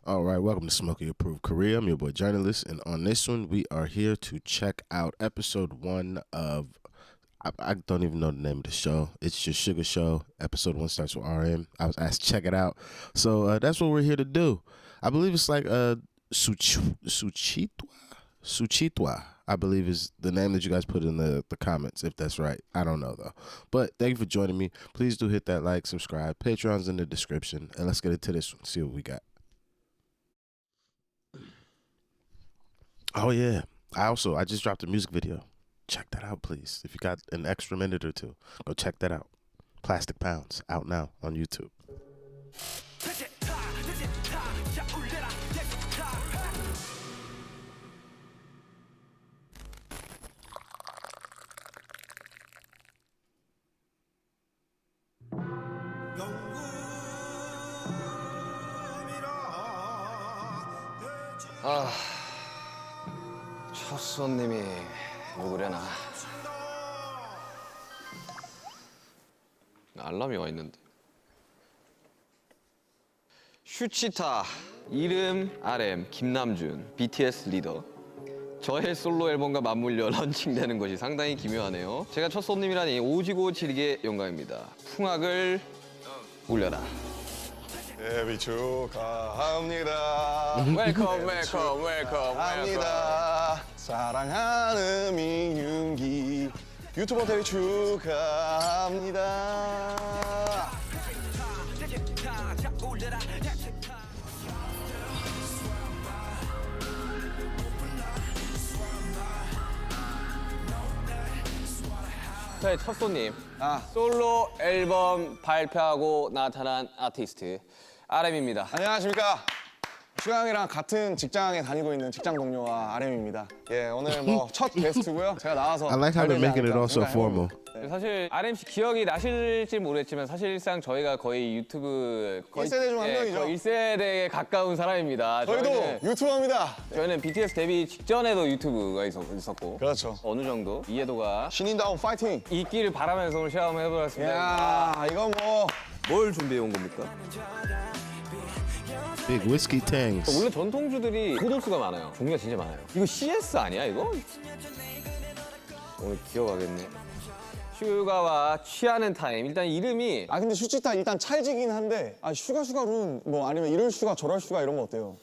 All right, welcome to Smokey Approved Korea. I'm your boy Journalist, and on this one, we are here to check out episode 1 of. I don't even know the name of the show. It's your Sugar Show. Episode 1 starts with RM. I was asked to check it out, so that's what we're here to do. I believe it's like Suchitwa. I believe is the name that you guys put in the comments, if that's right. I don't know, though. But thank you for joining me. Please do hit that like, subscribe. Patreon's in the description. And let's get into this one, see what we got. Oh, yeah. I just dropped a music video. Check that out, please. If you got an extra minute or two, go check that out. Plastic Pounds, out now on YouTube. 첫 손님이 누구려나? 알람이 와 있는데. 슈치타, 이름 RM, 김남준, BTS 리더. 저의 솔로 앨범과 맞물려 런칭되는 것이 상당히 기묘하네요. 제가 첫 손님이라니 오지고 지리게 영광입니다. 풍악을 울려라. 데뷔 축하합니다. 웰컴. 합니다. 사랑하는 민윤기 유튜버 데뷔 축하합니다. 저의 첫 손님, 솔로 앨범 발표하고 나타난 아티스트 RM입니다. 안녕하십니까. 슈강이랑 같은 직장에 다니고 있는 직장 동료와 RM입니다. 예, 오늘 뭐 첫 게스트고요. 제가 나와서 I like how they're making it 잘 also 되지 않을까 formal. 사실 RMC 기억이 나실지 모르겠지만 사실상 저희가 거의 유튜브 1세대 중 한 명이죠. 거의 1세대에 가까운 사람입니다. 저희도 유튜버입니다. 저희는 BTS 데뷔 직전에도 유튜브가 있었고 그렇죠. 어느 정도 이해도가 신인다운 파이팅. 있기를 바라면서 오늘 시험해보겠습니다. 야, 이건 뭐 뭘 준비해 온 겁니까? Big whiskey tangs. 원래 전통주들이 호도수가 많아요. 종류가 진짜 많아요. 이거 CS 아니야 이거? 오늘 기억하겠네. 슈가와 취하는 타임. 일단 이름이 아 근데 슈치타 일단 찰지긴 한데 슈가룬 뭐 아니면 이럴 슈가 저럴 슈가 이런 거 어때요?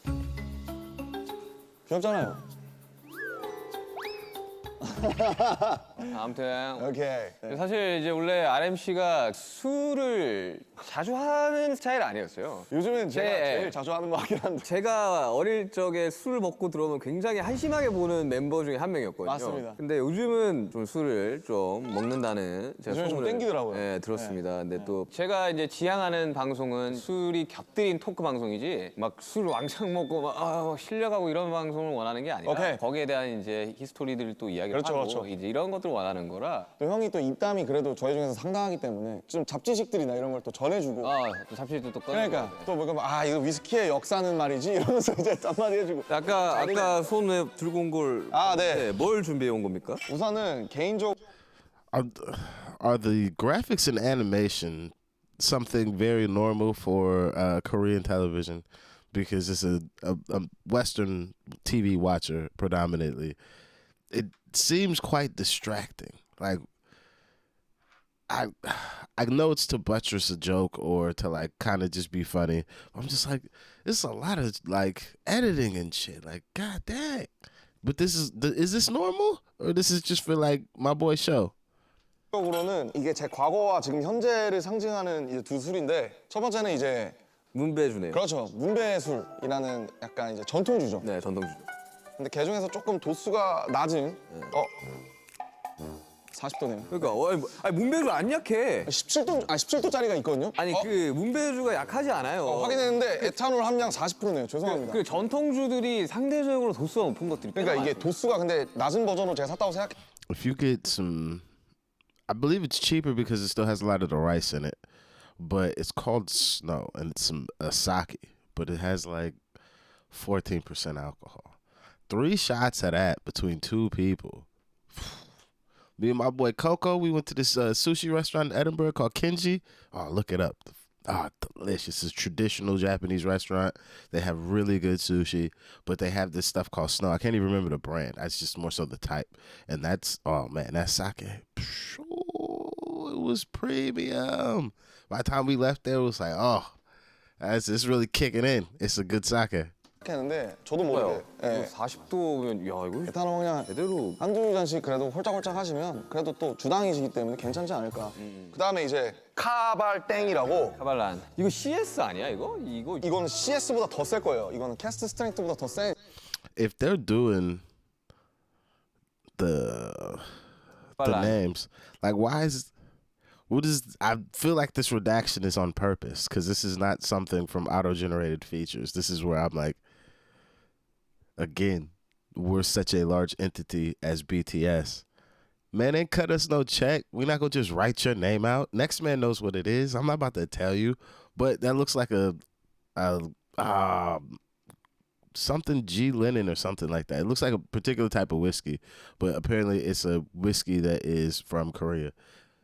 귀엽잖아요. 아무튼 오케이. 네. 사실 이제 원래 RMC가 술을 자주 하는 스타일 아니었어요. 요즘엔 제가 네. 제일 자주 하는 거 같긴 한데. 제가 어릴 적에 술을 먹고 들어오면 굉장히 한심하게 보는 멤버 중에 한 명이었거든요. 맞습니다. 근데 요즘은 좀 술을 좀 먹는다는 제가 요즘에 좀 소문을 땡기더라고요. 네, 들었습니다. 근데 또 제가 이제 지향하는 방송은 술이 곁들인 토크 방송이지 막 술 왕창 먹고 막 실력하고 이런 방송을 원하는 게 아니라 오케이. 거기에 대한 이제 히스토리들을 또 이야기를 그렇죠, 하고 그렇죠. 이제 이런 것들을 원하는 거라 또 형이 또 입담이 그래도 저희 중에서 상당하기 때문에 좀 잡지식들이나 이런 걸 또 전해주고. 또 잡지도 또 꺼내고 그러니까 또 뭐 이거 위스키의 역사는 말이지 이러면서 이제 한마디 해주고. 아까 손에 들고 온 걸 네. 뭘 준비해 온 겁니까? 우선은 개인적 Are the graphics and animation something very normal for Korean television? Because it's a Western TV watcher predominantly. It seems quite distracting. Like, I know it's to buttress a joke or to like kind of just be funny. I'm just like, it's a lot of like editing and shit. Like, god dang. But is this normal or this is just for like my boy show? 적으로는 이게 제 과거와 지금 현재를 상징하는 이제 두 술인데 첫 번째는 이제 문배주네요. 그렇죠 문배술이라는 약간 이제 전통주죠. 네, 전통주. 근데 개 중에서 조금 도수가 낮은 40도네요. 그러니까 문배주 안 약해. 17도짜리가 있거든요. 아니 그 문배주가 약하지 않아요. 확인했는데 에탄올 함량 40%네요. 죄송합니다. 그 전통주들이 상대적으로 도수가 높은 것들이 그러니까 이게 도수가 근데 낮은 버전으로 제가 샀다고 생각해. If you get some, I believe it's cheaper because it still has a lot of the rice in it, but it's called Snow and it's some sake, but it has like 14% alcohol. 3 shots of that between 2 people. Me and my boy Coco, we went to this sushi restaurant in Edinburgh called Kenji. Oh, look it up. Delicious. It's a traditional Japanese restaurant. They have really good sushi, but they have this stuff called Snow. I can't even remember the brand. That's just more so the type. And that's, oh man, that sake. It was premium. By the time we left there, it was like, oh, it's really kicking in. It's a good sake. 했는데 저도 뭐요? 모르게 예. 40도면 야 이거 에탄올 그냥 제대로 한두 잔씩 그래도 홀짝홀짝 하시면 그래도 또 주당이시기 때문에 괜찮지 않을까. 그다음에 이제 카발땡이라고 카발란. 이거 CS 아니야 이거? 이건 CS보다 더 셀 거예요. 이거는 캐스트 스트렝스보다 더 센. If they're doing the names, like why is what is I feel like this redaction is on purpose because this is not something from auto-generated features. This is where I'm like, again, we're such a large entity as BTS. Man, ain't cut us no check. We're not gonna just write your name out. Next man knows what it is. I'm not about to tell you, but that looks like a something G Lennon or something like that. It looks like a particular type of whiskey, but apparently it's a whiskey that is from Korea.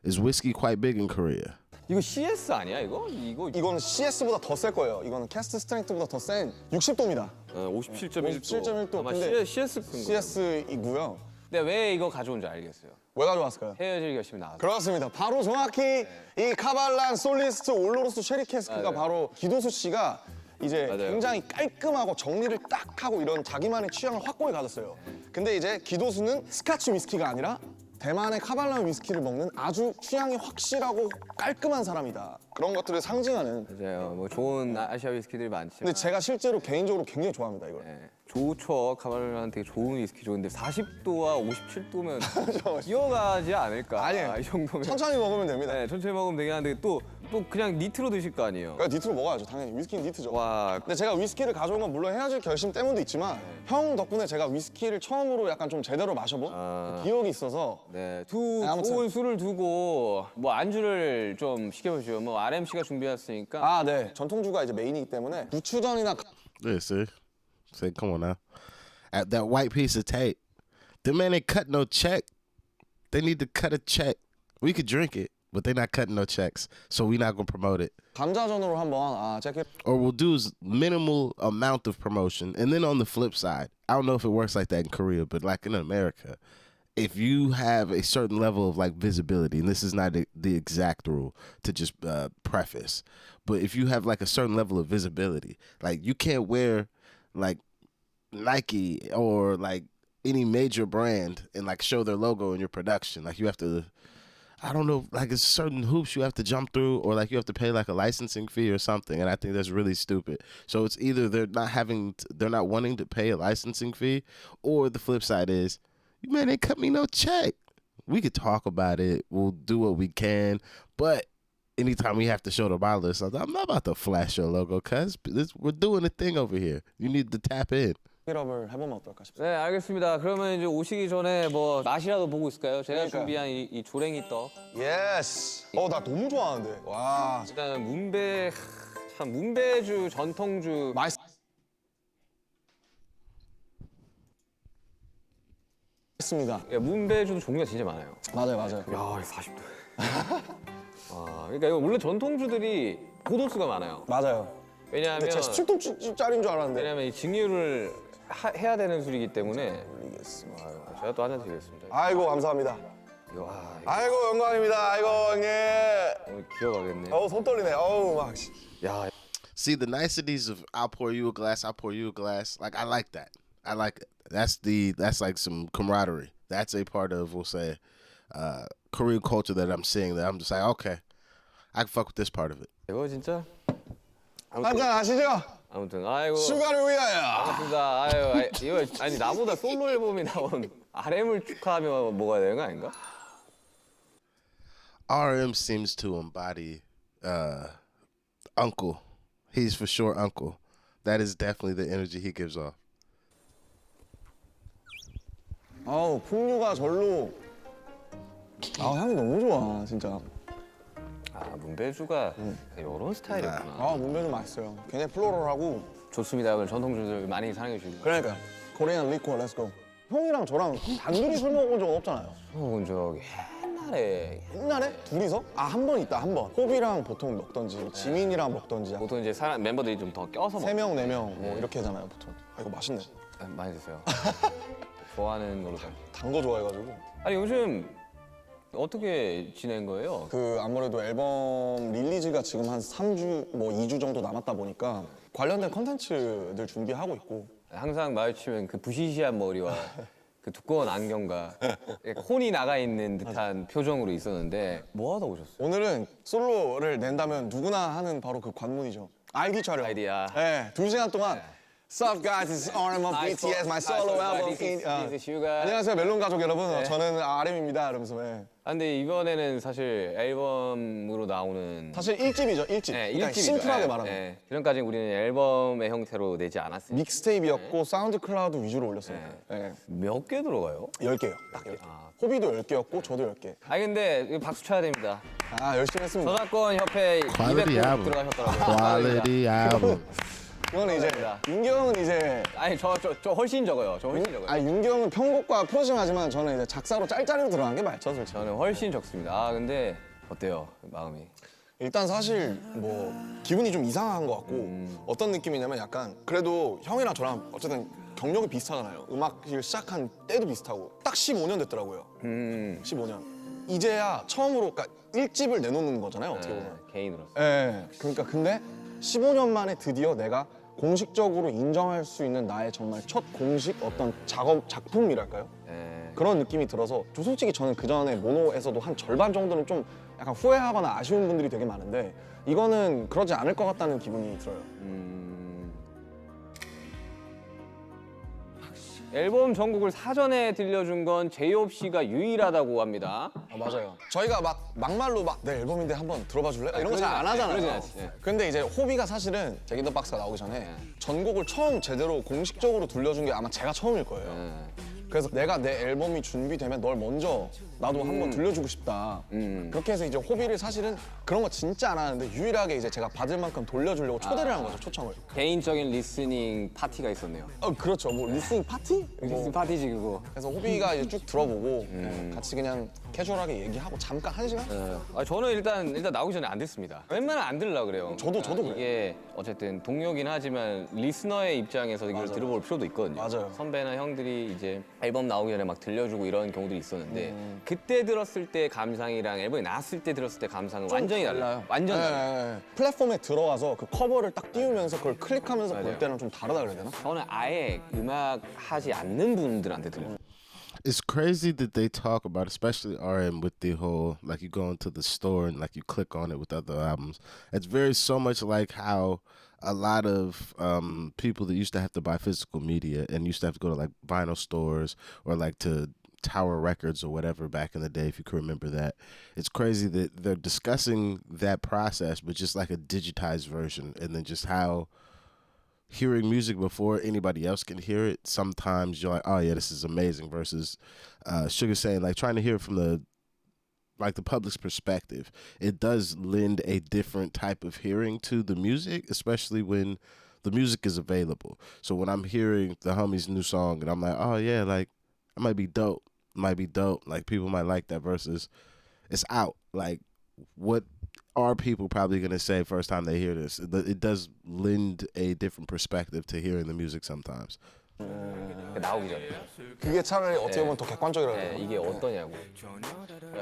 Is whiskey quite big in Korea? 이거 CS 아니야 이거? 이거는 CS보다 더 셀 거예요. 이거는 캐스트 스트렝스보다 더 센 60도입니다. 57.1도. 57.1도. 아마 근데 CS 쓴 거. CS이고요. 근데 왜 이거 가져온 줄 알겠어요. 왜 가져왔을까요? 헤어질 결심이 나와서. 그렇습니다. 바로 정확히 이 카발란 솔리스트 올로로스 쉐리 캐스크가 바로 기도수 씨가 이제 맞아요. 굉장히 깔끔하고 정리를 딱 하고 이런 자기만의 취향을 확고히 가졌어요. 근데 이제 기도수는 스카치 위스키가 아니라 대만의 카발란 위스키를 먹는 아주 취향이 확실하고 깔끔한 사람이다. 그런 것들을 상징하는. 맞아요. 뭐 좋은 아시아 위스키들이 많지만. 근데 제가 실제로 개인적으로 굉장히 좋아합니다 이걸. 네. 좋죠. 카발란 되게 좋은 위스키죠. 근데 40도와 57도면 기어가지 않을까? 아니에요. 이 정도면. 천천히 먹으면 됩니다. 네, 천천히 먹으면 되긴 한데 또 그냥 니트로 드실 거 아니에요. 그러니까 니트로 먹어야죠. 당연히 위스키는 니트죠. 와, 근데 제가 위스키를 가져온 건 물론 헤어질 결심 때문도 있지만 형 덕분에 제가 위스키를 처음으로 약간 좀 제대로 마셔본 기억이 있어서 네, 아무튼. 좋은 술을 두고 뭐 안주를 좀 시켜보시죠. 뭐 RMC가 준비했으니까. 아, 네. 전통주가 이제 메인이기 때문에 부추전이나 Yeah, see, come on now. At that white piece of tape, the man ain't cut no check. They need to cut a check. We could drink it, but they're not cutting no checks, so we're not gonna promote it. 감자전으로 한번 제가 Or we'll do is minimal amount of promotion, and then on the flip side, I don't know if it works like that in Korea, but like in America, if you have a certain level of like visibility, and this is not the exact rule to just preface, but if you have like a certain level of visibility, like you can't wear like Nike or like any major brand and like show their logo in your production. Like you have to, I don't know, like it's certain hoops you have to jump through, or like you have to pay like a licensing fee or something. And I think that's really stupid. So it's either they're not wanting to pay a licensing fee, or the flip side is, man, they cut me no check. We could talk about it. We'll do what we can, but anytime we have to show the bottle or something, I'm not about to flash your logo, cuz we're doing a thing over here. You need to tap in. 힐업을 해보면 어떨까 싶습니다. 네, 알겠습니다. 그러면 이제 오시기 전에 뭐 맛이라도 보고 있을까요? 제가 그러니까요. 준비한 이 조랭이 떡. 예스. 나 너무 좋아하는데. 와. 일단 참 문배주 전통주. 맛있습니다. 문배주도 종류가 진짜 많아요. 맞아요. 야, 40도. 와, 그러니까 이거 원래 전통주들이 고도수가 많아요. 맞아요. 왜냐하면 근데 제가 17도짜리인 줄 알았는데. 왜냐하면 이 증류를 해야 되는 술이기 때문에. 올리겠습니다. 제가 또 한 잔 드리겠습니다. 아이고 감사합니다. 와, 아이고 영광입니다. 아이고 형님. 오늘 기어가겠네. 손 떨리네. 막. 야, See, the niceties of I'll pour you a glass, I'll pour you a glass. Like I like that. I like it. That's like some camaraderie. That's a part of, we'll say, Korean culture that I'm seeing. That I'm just like, okay, I can fuck with this part of it. 이거 진짜. 한잔 하시죠. 아무튼 아이고. 슈가를 위하여. 반갑습니다. 이거 아니 나보다 솔로 앨범이 나온 RM을 축하하며 먹어야 되는 거 아닌가? RM seems to embody Uncle. He's for sure Uncle. That is definitely the energy he gives off. 풍류가 절로. 향이 너무 좋아, 진짜. 문배주가 이런 스타일이구나. 문배는 맛있어요. 굉장히 플로럴하고. 좋습니다. 오늘 전통주들 많이 사랑해 주시고. 그러니까 코리안 리코어 렛츠고. 형이랑 저랑 단둘이 술 먹어본 적은 없잖아요. 본 적이 옛날에 둘이서? 아, 한 번 있다, 한 번. 호비랑 보통 먹던지, 지민이랑 먹던지. 보통 이제 사람 멤버들이 좀 더 껴서 세 명, 네 명 뭐 이렇게 하잖아요, 보통. 아, 이거 맛있네. 많이 드세요. 좋아하는 걸로. 단 거 좋아해가지고. 아니 요즘 어떻게 지낸 거예요? 그 아무래도 앨범 릴리즈가 지금 한 3주, 뭐 2주 정도 남았다 보니까 관련된 컨텐츠들 준비하고 있고. 항상 마주치면 그 부시시한 머리와 그 두꺼운 안경과 혼이 나가 있는 듯한 표정으로 있었는데 뭐 하다 오셨어요? 오늘은 솔로를 낸다면 누구나 하는 바로 그 관문이죠. 아이디 촬영. 아이디야. 네, 2시간 동안 Sup guys, it's RM of BTS, my solo album. This is Suga. 안녕하세요, 멜론 가족 여러분. 네. 저는 RM입니다. 이러면서. 네. 아, 근데 이번에는 사실 앨범으로 나오는 사실 1집이죠, 1집. 네, 그러니까 일집이죠. 심플하게 네, 말하면. 네. 그전까지 우리는 앨범의 형태로 내지 않았어요. 믹스테이프였고 사운드 클라우드 위주로 올렸어요. 네. 몇 개 들어가요? 10개요. 딱 10개. 호비도 10개였고 저도 10개. 아 근데 이거 박수 쳐야 됩니다. 아, 열심히 했습니다. 저작권 협회 Quality 200개 album. 들어가셨더라고요. Quality album. 이거는 이제 감사합니다. 윤경은 이제 아니 저 훨씬 적어요. 저 훨씬 적어요. 아, 윤경은 편곡과 프로징하지만 저는 이제 작사로 짤짤이로 들어간 게 많죠, 솔직히. 저는 훨씬 적습니다. 아 근데 어때요 마음이? 일단 사실 뭐 기분이 좀 이상한 것 같고 어떤 느낌이냐면 약간 그래도 형이랑 저랑 어쨌든 경력이 비슷하잖아요. 음악을 시작한 때도 비슷하고 딱 15년 됐더라고요. 15년. 이제야 처음으로 그러니까 1집을 내놓는 거잖아요, 어떻게 보면. 개인으로서. 예. 그러니까 근데 15년 만에 드디어 내가 공식적으로 인정할 수 있는 나의 정말 첫 공식 어떤 작품이랄까요? 네. 그런 느낌이 들어서 좀 솔직히 저는 그 전에 모노에서도 한 절반 정도는 좀 약간 후회하거나 아쉬운 분들이 되게 많은데 이거는 그러지 않을 것 같다는 기분이 들어요. 앨범 전곡을 사전에 들려준 건 제이홉 씨가 유일하다고 합니다. 아, 맞아요. 저희가 막말로 내 앨범인데 한번 들어봐 줄래? 이런 거 잘 안 하잖아요. 그러진 않지. 네. 근데 이제 호비가 사실은 잭 인 더 박스가 나오기 전에 전곡을 처음 제대로 공식적으로 들려준 게 아마 제가 처음일 거예요. 그래서 내가 내 앨범이 준비되면 널 먼저 나도 한번 들려주고 싶다. 그렇게 해서 이제 호비를 사실은 그런 거 진짜 안 하는데 유일하게 이제 제가 받을 만큼 돌려주려고 초대를 한 거죠, 초청을. 개인적인 리스닝 파티가 있었네요. 그렇죠. 뭐 리스닝 파티? 리스닝 파티지 그거. 그래서 호비가 이제 쭉 들어보고 같이 그냥 캐주얼하게 얘기하고 잠깐 1시간? 아, 저는 일단 나오기 전에 안 듣습니다. 웬만하면 안 들으려고 그래요. 저도 그래요. 이게 어쨌든 동료긴 하지만 리스너의 입장에서 이걸 들어볼 필요도 있거든요. 맞아요. 선배나 형들이 이제 앨범 나오기 전에 막 들려주고 이런 경우들이 있었는데 그때 들었을 때 감상이랑 앨범이 나왔을 때 들었을 때 감상은 완전히 달라요. 완전 달라요. 네. 플랫폼에 들어와서 그 커버를 딱 띄우면서 그걸 클릭하면서 볼 때는 좀 다르다 그래야 되나? 저는 아예 음악 하지 않는 분들한테 들려요. It's crazy that they talk about, especially RM, with the whole like you go into the store and like you click on it with other albums. It's very so much like how a lot of people that used to have to buy physical media and used to have to go to like vinyl stores or like to Tower Records or whatever back in the day, if you can remember that. It's crazy that they're discussing that process, but just like a digitized version, and then just how hearing music before anybody else can hear it, sometimes you're like, oh yeah, this is amazing, versus Sugar saying like trying to hear it from the public's perspective. It does lend a different type of hearing to the music, especially when the music is available. So when I'm hearing the homie's new song and I'm like, oh yeah, like it might be dope, like people might like that, versus it's out. Like what are people probably going to say first time they hear this? It does lend a different perspective to hearing the music sometimes. 나오기 전에. 그게 차라리 어떻게 보면 더 객관적이라고 해야 네, 되나? 이게 어떠냐고.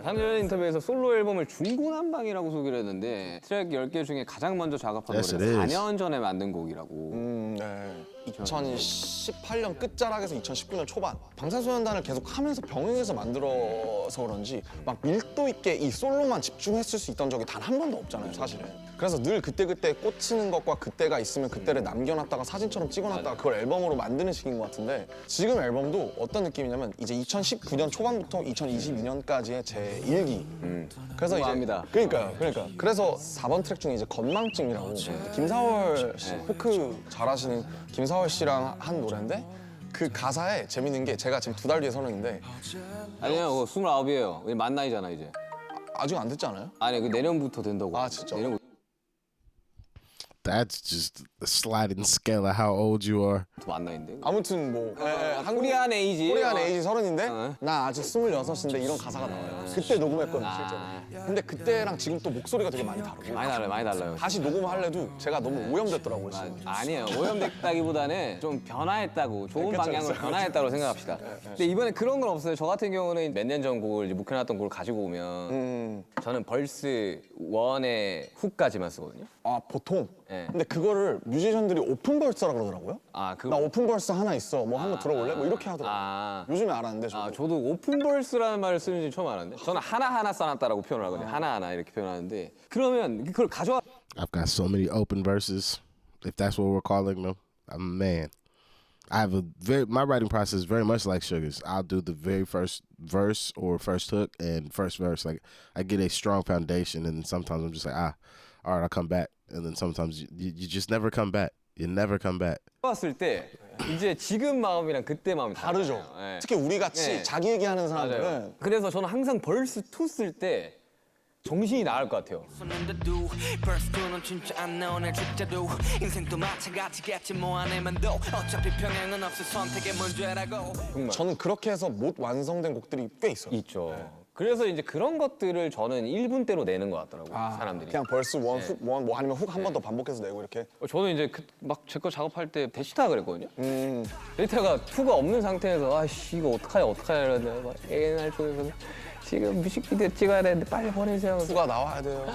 상전 인터뷰에서 솔로 앨범을 중구난방이라고 소개를 했는데 트랙 10개 중에 가장 먼저 작업한 Yes, 노래가 it is. 4년 전에 만든 곡이라고. 네. 2018년 끝자락에서 2019년 초반 방탄소년단을 계속 하면서 병행해서 만들어서 그런지 막 밀도 있게 이 솔로만 집중했을 수 있던 적이 단 한 번도 없잖아요, 사실은. 그래서 늘 그때그때 꽂히는 것과 그때가 있으면 그때를 남겨놨다가 사진처럼 찍어놨다가 그걸 앨범으로 만드는 식인 것 같은데 지금 앨범도 어떤 느낌이냐면 이제 2019년 초반부터 2022년까지의 제 일기. 그래서 이제 압니다. 그러니까 그래서 4번 트랙 중에 이제 건망증이라고 김사월 씨 포크 잘하시는 김사월 씨랑 한 노래인데 그 가사에 재밌는 게 제가 지금 2달 뒤에 서른인데 아니요, 그거 29이에요. 만 나이잖아 이제. 아직 안 됐지 않아요? 아니 그 내년부터 된다고. 아, 진짜? 내년부터. That's just a sliding scale of how old you are. 만나 있는데. 아무튼 뭐 한국 코리안 에이지. 코리안 에이지 30인데 나 아직 26인데 이런 가사가 나와요. 그때 녹음했거든요, 실제로. 근데 그때랑 지금 또 목소리가 되게 많이 다르고 많이 달라요. 다시 녹음하려도 제가 너무 오염됐더라고요, 지금. 아니에요. 오염됐다기보다는 좀 변화했다고, 좋은 그쵸, 방향으로 그쵸, 변화했다고 생각합시다. 근데 이번에 그런 건 없어요. 저 같은 경우는 몇 년 전 곡을 이제 묵혀놨던 곡을 가지고 오면 저는 벌스 1의 훅까지만 쓰거든요. 아, 보통? 네. 근데 그거를 뮤지션들이 오픈 벌스라 그러더라고요. 아, 나 오픈 벌스 하나 있어. 뭐 한번 들어볼래? 뭐 이렇게 하더라고요. 아. 요즘에 알았는데 저도. 저도 오픈 벌스라는 말을 쓰는지 처음 알았는데 저는 하나하나 써놨다라고 표현을 하거든요. 하나하나 이렇게 표현하는데 그러면 그걸 가져와 I've got so many open verses, if that's what we're calling them. Man, I have my writing process is very much like Sugar's. I'll do the very first verse or first hook and first verse. Like I get a strong foundation, and sometimes I'm just like, all right, I'll come back. And then sometimes you just never come back. You never come back. 왔을 때 이제 지금 마음이랑 그때 마음이 다르죠. 다르잖아요. 예. 특히 우리 같이 네. 자기 얘기하는 맞아요. 사람들은 그래서 저는 항상 벌스 2 쓸 때 정신이 나갈 것 같아요. 손는데도 벌써 는 진짜 안 나오네 죽자도 인생도 마찬가지겠지 뭐 안 해만도 어차피 평행은 없어 선택의 문제라고 정말 저는 그렇게 해서 못 완성된 곡들이 꽤 있어요. 있죠. 그래서 이제 그런 것들을 저는 1분대로 내는 것 같더라고요. 사람들이. 그냥 벌스 원, 훅 원, 뭐 아니면 훅 한 번 더 반복해서 내고 이렇게. 저는 이제 막 제 거 작업할 때 데이터 그랬거든요. 데이터가 2가 없는 상태에서 아씨 이거 어떡하냐 이러는데 막 옛날 쪽에서는 지금 뮤직비디오 찍어야 되는데 빨리 보내세요. 후가 나와야 돼요.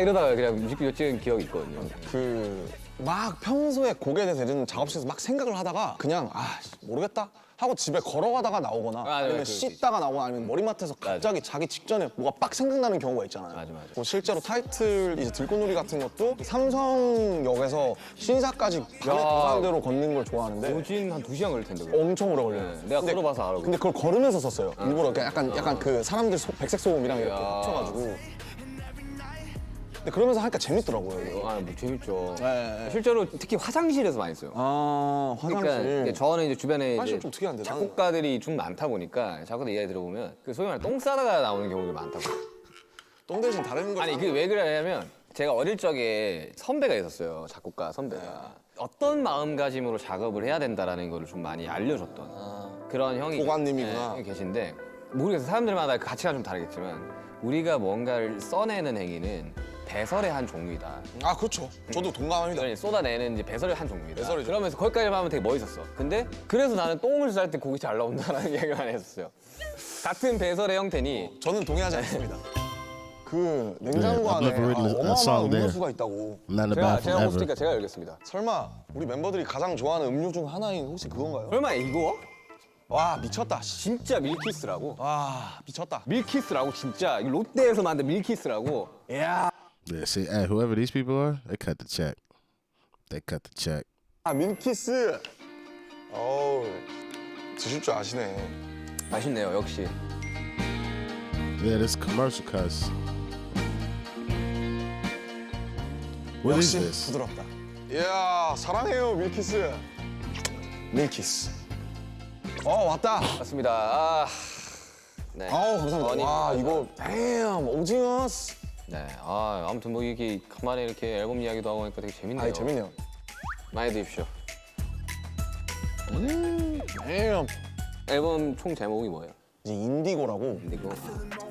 이러다가 그냥 뮤직비디오 찍은 기억이 있거든요. 막 평소에 곡에 대해서 작업실에서 막 생각을 하다가 그냥 모르겠다 하고 집에 걸어가다가 나오거나 아니면 그럴 수 씻다가 나오거나 아니면 머리맡에서 갑자기 자기 직전에 뭐가 빡 생각나는 경우가 있잖아요. 맞아. 뭐 실제로 타이틀 이제 들꽃놀이 같은 것도 삼성역에서 신사까지 밤에 도산대로 걷는 걸 좋아하는데 오진 한 2시간 걸릴 텐데. 그거. 엄청 오래 걸려요. 네, 내가 걸어봐서 알아. 근데 그걸 걸으면서 썼어요. 일부러 약간 그 사람들 백색 소음이랑 이렇게 합쳐가지고. 근데 그러면서 하니까 재밌더라고요. 이거. 뭐 재밌죠. 네. 실제로 특히 화장실에서 많이 써요. 화장실. 그러니까 이제 저는 이제 주변에 화장실 이제 좀 특이한데, 나는. 작곡가들이 좀 많다 보니까 작곡가 이야기 들어보면 그 소위 말해 똥 싸다가 나오는 경우가 많다고. 똥 대신 다른 걸. 아니 그 왜 그러냐면 제가 어릴 적에 선배가 있었어요. 작곡가 선배가. 어떤 마음가짐으로 작업을 해야 된다라는 거를 좀 많이 알려줬던 그런 형이 고관님이구나. 형이 계신데 모르겠어요. 사람들마다 그 가치가 좀 다르겠지만 우리가 뭔가를 써내는 행위는 배설의 한 종류이다. 그렇죠. 저도 동감합니다. 그러니 쏟아내는 이제 배설의 한 종류이다. 배설이죠. 그러면서 거기까지 하면 되게 멋있었어. 근데 그래서 나는 똥을 쌀 때 곡이 잘 나온다라는 이야기를 많이 했었어요. 같은 배설의 형태니 저는 동의하지 않습니다. 그 냉장고 Yeah, I've 안에 never written a 어마어마한 song there. 음료수가 있다고. I'm not a 제가 bad 제가 from 혹시 ever. 제가 열겠습니다. 설마 우리 멤버들이 가장 좋아하는 음료 중 하나인 혹시 그건가요? 설마 이거? 와 미쳤다. 진짜 밀키스라고? 와 미쳤다. 밀키스라고 진짜 이 롯데에서 만든 밀키스라고. 야 Yeah, see, hey, whoever these people are, they cut the check. They cut the check. 밀키스. 어우 드실 줄 아시네. 맛있네요 역시. Yeah, this commercial cuss. What is 역시 this? 부드럽다. 이야 사랑해요 밀키스. 밀키스. 왔다. 맞습니다. 네. 감사합니다. 와 이거 뱀 오징어스. 네. 아무튼 뭐 이렇게 간만에 이렇게 앨범 이야기도 하고 하니까 되게 재밌네요. 재밌네요. 많이 드십시오. 뱀. 앨범 총 제목이 뭐예요? 이제 인디고라고. 인디고.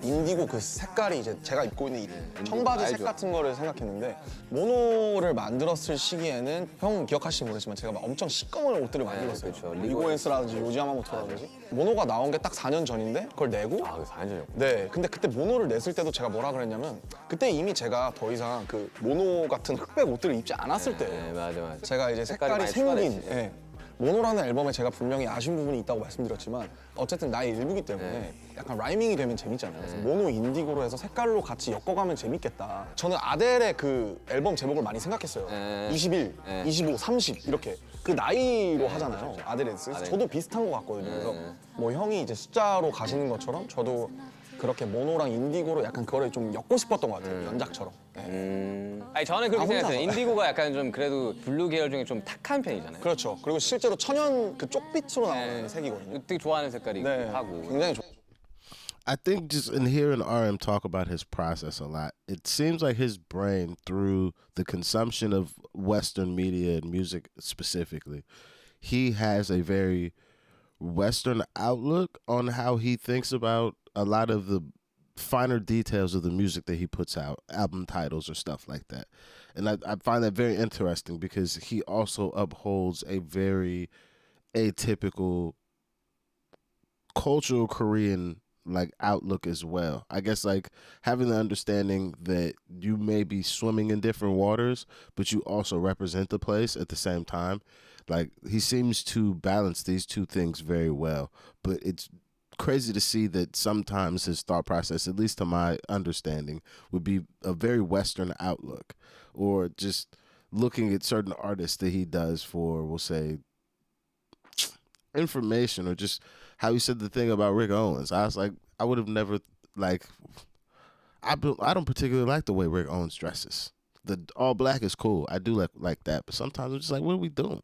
인디고 그 색깔이 이제 제가 입고 있는 이 청바지 색 알죠. 같은 거를 생각했는데 모노를 만들었을 시기에는 형 기억하실지 모르겠지만 제가 막 엄청 시꺼먼 옷들을 많이 입었어요. 그렇죠. 리고엔스라든지 요지야마모토라든지 모노가 나온 게 딱 4년 전인데 그걸 내고 그 4년 전이요. 네 근데 그때 모노를 냈을 때도 제가 뭐라 그랬냐면 그때 이미 제가 더 이상 그 모노 같은 흑백 옷들을 입지 않았을 때 네, 맞아. 제가 이제 색깔이 많이 생긴 추가됐지. 예. 모노라는 앨범에 제가 분명히 아쉬운 부분이 있다고 말씀드렸지만 어쨌든 나의 일부기 때문에 네. 약간 라이밍이 되면 재밌잖아요. 그래서 모노 인디고로 해서 색깔로 같이 엮어가면 재밌겠다. 저는 아델의 그 앨범 제목을 많이 생각했어요. 네. 21, 네. 25, 30 이렇게 그 나이로 하잖아요. 아델에스. 아델. 저도 비슷한 것 같거든요. 그래서 네. 뭐 형이 이제 숫자로 가시는 것처럼 저도 그렇게 모노랑 인디고로 약간 그거를 좀 엮고 싶었던 것 같아요. 연작처럼. 네. 아니 저는 그렇게 혼자서. 생각했어요. 인디고가 약간 좀 그래도 블루 계열 중에 좀 탁한 편이잖아요. 그렇죠. 그리고 실제로 천연 그 쪽빛으로 나오는 네. 색이거든요. 되게 좋아하는 색깔이기도 네, 하고. 굉장히 좋. I think just in hearing RM talk about his process a lot, it seems like his brain, through the consumption of Western media and music specifically, he has a very Western outlook on how he thinks about a lot of the finer details of the music that he puts out, album titles or stuff like that. And I find that very interesting because he also upholds a very atypical cultural Korean like outlook as well. I guess like having the understanding that you may be swimming in different waters, but you also represent the place at the same time. Like he seems to balance these two things very well, but it's crazy to see that sometimes his thought process, at least to my understanding, would be a very Western outlook, or just looking at certain artists that he does for, we'll say, information, or just how he said the thing about Rick Owens. I was like, I would have never, like, I don't particularly like the way Rick Owens dresses. The all black is cool. I do like that, but sometimes I'm just like, what are we doing?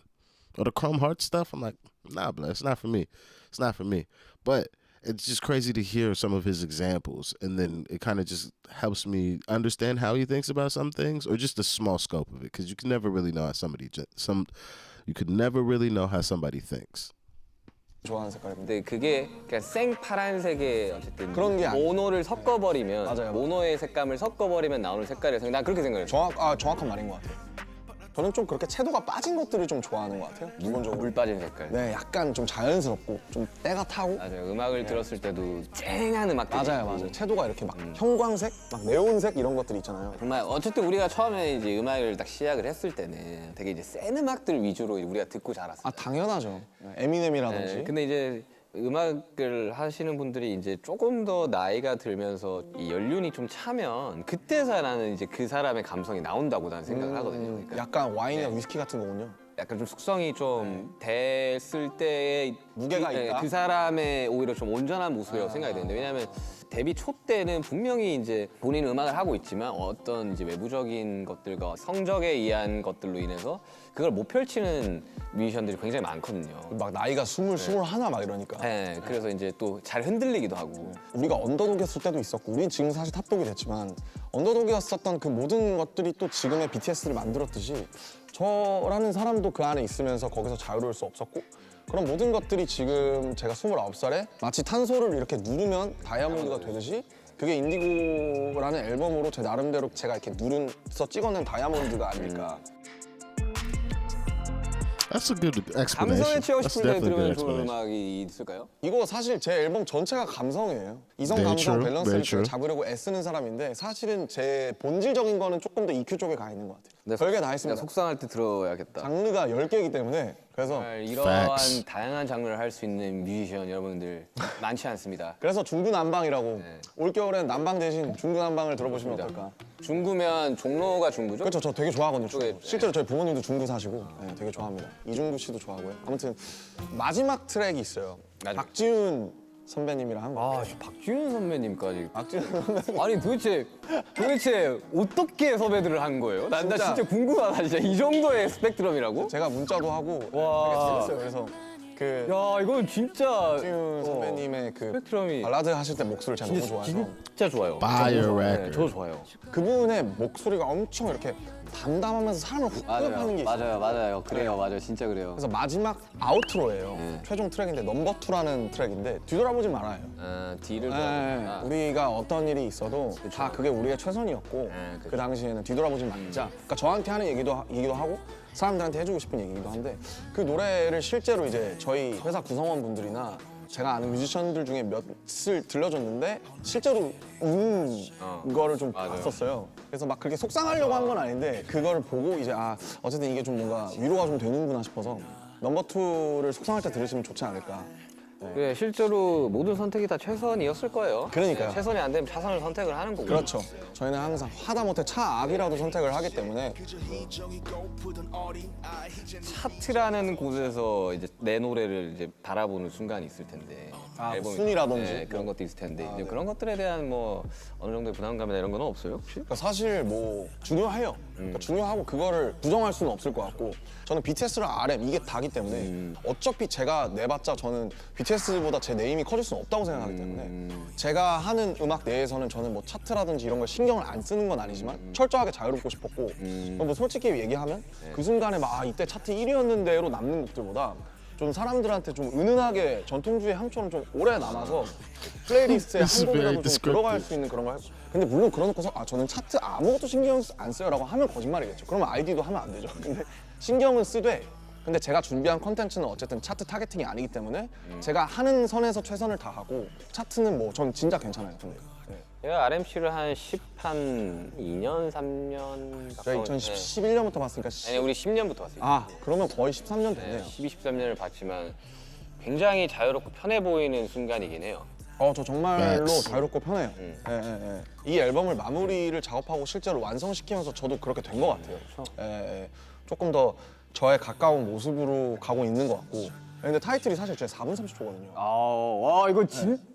Or the Chrome Heart stuff, I'm like, nah, bro, it's not for me. It's not for me. But it's just crazy to hear some of his examples, and then it kind of just helps me understand how he thinks about some things, or just the small scope of it, because you can never really know how you could never really know how somebody thinks. 좋아하는 색깔입니다. 근데 그게 그냥 생 파란색에 어쨌든 그런 게 아니에요. 모노를 섞어버리면 맞아요. 모노의 색감을 섞어버리면 나오는 색깔이라서 난 그렇게 생각해요. 정확한 말인 것 같아요. 저는 좀 그렇게 채도가 빠진 것들을 좀 좋아하는 것 같아요. 기본적으로. 물 빠진 색깔. 네, 약간 좀 자연스럽고 좀 때가 타고. 맞아요. 음악을 들었을 때도 쨍한 음악들. 맞아요. 채도가 이렇게 막 형광색, 막 네온색 이런 것들 있잖아요. 정말 어쨌든 우리가 처음에 이제 음악을 딱 시작을 했을 때는 되게 이제 센 음악들 위주로 우리가 듣고 자랐어요. 아, 당연하죠. 에미넴이라든지. 네, 근데 이제 음악을 하시는 분들이 이제 조금 더 나이가 들면서 이 연륜이 좀 차면 그때서야 나는 이제 그 사람의 감성이 나온다고 나는 생각을 하거든요. 그러니까 약간 와인이나 위스키 같은 거군요. 약간 좀 숙성이 좀 됐을 때의 무게가 있다? 그 사람의 오히려 좀 온전한 모습이라고 생각이 되는데, 왜냐하면 데뷔 초 때는 분명히 이제 본인 음악을 하고 있지만 어떤 이제 외부적인 것들과 성적에 의한 것들로 인해서 그걸 못 펼치는 뮤지션들이 굉장히 많거든요. 막 나이가 21 막 이러니까. 네, 그래서 이제 또 잘 흔들리기도 하고. 우리가 언더독이었을 때도 있었고, 우린 지금 사실 탑독이 됐지만 언더독이었었던 그 모든 것들이 또 지금의 BTS를 만들었듯이 저라는 사람도 그 안에 있으면서 거기서 자유로울 수 없었고, 그런 모든 것들이 지금 제가 29살에 마치 탄소를 이렇게 누르면 다이아몬드가 되듯이 그게 인디고라는 앨범으로 제 나름대로 제가 이렇게 누른서 찍어낸 다이아몬드가 아닐까. That's a good explanation. 감성에 취하고 That's 싶을 때 definitely a 들으면 good 좋은 explanation. 음악이 있을까요? 이거 사실 제 앨범 전체가 감성이에요. 이성 Very 감성 true, very 밸런스를 true. 잡으려고 애쓰는 사람인데, 사실은 제 본질적인 거는 조금 더 EQ 쪽에 가 있는 것 같아요. 네, 별게 다 내가 있습니다. 속상할 때 들어야겠다. 장르가 10개이기 때문에 그래서 정말 이러한 Facts. 다양한 장르를 할 수 있는 뮤지션 여러분들 많지 않습니다. 그래서 중구난방이라고 네. 올겨울엔 난방 대신 중구난방을 들어보시면 어떨까. 중구면 종로가 중구죠? 그렇죠. 저 되게 좋아하거든요. 중구. 쪽에, 실제로 저희 부모님도 중구 사시고 되게 좋아합니다. 이중구 씨도 좋아하고요. 아무튼 마지막 트랙이 있어요. 마지막. 박지훈 선배님이랑 한 거. 아, 박지훈 선배님까지. 박지훈 선배님. 아니 도대체 어떻게 섭외들을 한 거예요? 나 진짜. 진짜 궁금하다. 진짜 이 정도의 스펙트럼이라고? 제가 문자도 하고 와. 되게 재밌어요. 그래서 그 야, 이건 진짜 박지훈 선배님의 그 스펙트럼이 발라드 하실 때 목소리를 제가 너무 좋아해서 진짜 좋아요. Fire 네, record. 저 좋아요. 그분의 목소리가 엄청 이렇게 담담하면서 사람을 훅 끌어파는 게 있어요. 맞아요. 그래요, 맞아요. 진짜 그래요. 그래서 마지막 아우트로예요. 최종 트랙인데 넘버 2라는 트랙인데 뒤돌아보지 말아요. 뒤를 네, 보는구나. 우리가 어떤 일이 있어도 다 그게 우리의 최선이었고 그쵸. 그 당시에는 뒤돌아보지 말자. 그러니까 저한테 하는 얘기도 하고 사람들한테 해주고 싶은 얘기기도 한데, 그 노래를 실제로 이제 저희 회사 구성원분들이나 제가 아는 뮤지션들 중에 몇을 들려줬는데 실제로 우는 거를 좀 봤었어요. 그래서 막 그렇게 속상하려고 한 건 아닌데 그거를 보고 이제 어쨌든 이게 좀 뭔가 위로가 좀 되는구나 싶어서 넘버 2를 속상할 때 들으시면 좋지 않을까. 그래, 실제로 모든 선택이 다 최선이었을 거예요. 그러니까요. 네, 최선이 안 되면 차선을 선택을 하는 거고. 그렇죠. 저희는 항상 하다못해 차악이라도 선택을 하기 때문에 차트라는 곳에서 이제 내 노래를 이제 바라보는 순간이 있을 텐데 앨범이 순위라든지 네, 그런 것도 있을 텐데 이제 그런 것들에 대한 뭐 어느 정도의 부담감이나 이런 건 없어요 혹시? 그러니까 사실 뭐 중요해요. 그러니까 중요하고 그거를 부정할 수는 없을 것 같고 저는 BTS랑 RM 이게 다기 때문에 어차피 제가 내봤자 저는 BTS보다 제 네임이 커질 수는 없다고 생각하기 때문에 제가 하는 음악 내에서는 저는 뭐 차트라든지 이런 걸 신경을 안 쓰는 건 아니지만 철저하게 자유롭고 싶었고 뭐 솔직히 얘기하면 그 순간에 막 이때 차트 1위였는데로 남는 곡들보다 좀 사람들한테 좀 은은하게 전통주의 향처럼 좀 오래 남아서 플레이리스트에 한 곡이라도 좀 들어갈 수 있는 그런 걸 하고 근데 물론 그런 놓고서 저는 차트 아무것도 신경 안 써요 라고 하면 거짓말이겠죠. 그러면 아이디도 하면 안 되죠. 근데 신경은 쓰되 근데 제가 준비한 컨텐츠는 어쨌든 차트 타겟팅이 아니기 때문에 제가 하는 선에서 최선을 다하고 차트는 뭐 전 진짜 괜찮아요. 근데 제가 RMC를 한 2년, 3년 제가 가까운 2011년부터 봤으니까 아니 우리 10년부터 봤어요. 그러면 거의 13년 됐네요. 12, 13년을 봤지만 굉장히 자유롭고 편해 보이는 순간이긴 해요. 저 정말로 Facts. 자유롭고 편해요. 예, 예, 예. 이 앨범을 마무리를 작업하고 실제로 완성시키면서 저도 그렇게 된 것 같아요. 예, 예. 조금 더 저에 가까운 모습으로 가고 있는 것 같고. 근데 타이틀이 사실 제 4분 30초거든요. 와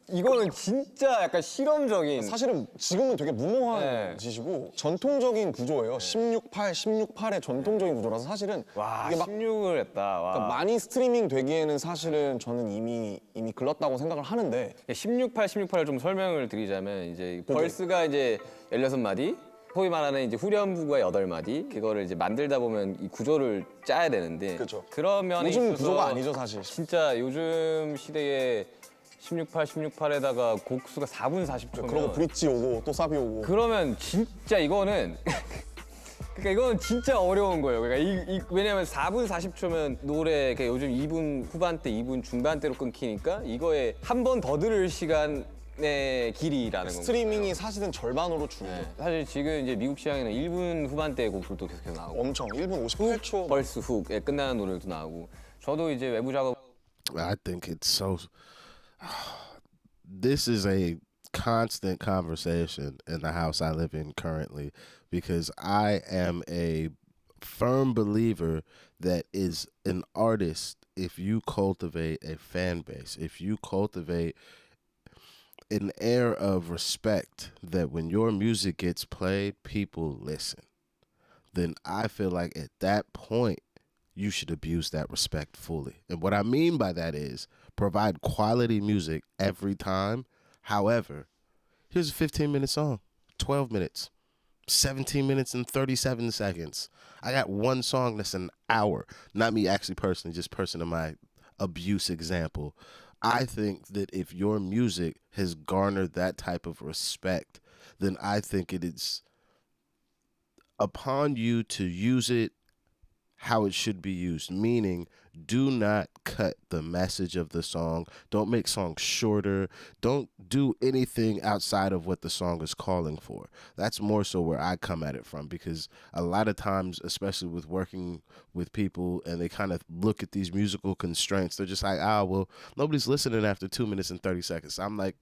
이거는 진짜 약간 실험적인. 사실은 지금은 되게 무모한 네. 짓이고 전통적인 구조예요. 16/8, 16/8의 전통적인 구조라서 사실은 와 이게 막 16을 했다. 와. 그러니까 많이 스트리밍 되기에는 사실은 저는 이미 글렀다고 생각을 하는데 16/8, 16/8을 좀 설명을 드리자면 이제 벌스가 이제 16마디, 소위 말하는 이제 후렴부가 8마디, 그거를 이제 만들다 보면 이 구조를 짜야 되는데 그쵸. 그런 면에 요즘 있어서 구조가 아니죠 사실. 진짜 요즘 시대에 16/8, 16/8에다가 곡수가 4분 40초면 그러고 브릿지 오고 또 사비 오고 그러면 진짜 이거는 그러니까 이건 진짜 어려운 거예요. 그러니까 왜냐면 4분 40초면 노래 그러니까 요즘 2분 후반대, 2분 중반대로 끊기니까 이거에 한 번 더 들을 시간의 길이라는 거예요. 스트리밍이 사실은 절반으로 줄죠. 사실 지금 이제 미국 시장에는 1분 후반대 곡들도 계속해서 나오고 엄청 1분 58초. 벌스 훅에 끝나는 노래도 나오고 저도 이제 외부 작업 I think it's so. This is a constant conversation in the house I live in currently because I am a firm believer that is an artist if you cultivate a fan base, if you cultivate an air of respect that when your music gets played, people listen, then I feel like at that point, you should abuse that respect fully. And what I mean by that is provide quality music every time. However, here's a 15-minute song, 12 minutes, 17 minutes and 37 seconds. I got one song that's an hour. Not me actually personally, just person in my abuse example. I think that if your music has garnered that type of respect, then I think it is upon you to use it how it should be used, meaning do not cut the message of the song. Don't make songs shorter. Don't do anything outside of what the song is calling for. That's more so where I come at it from, because a lot of times, especially with working with people and they kind of look at these musical constraints, they're just like, well, nobody's listening after 2 minutes and 30 seconds. I'm like,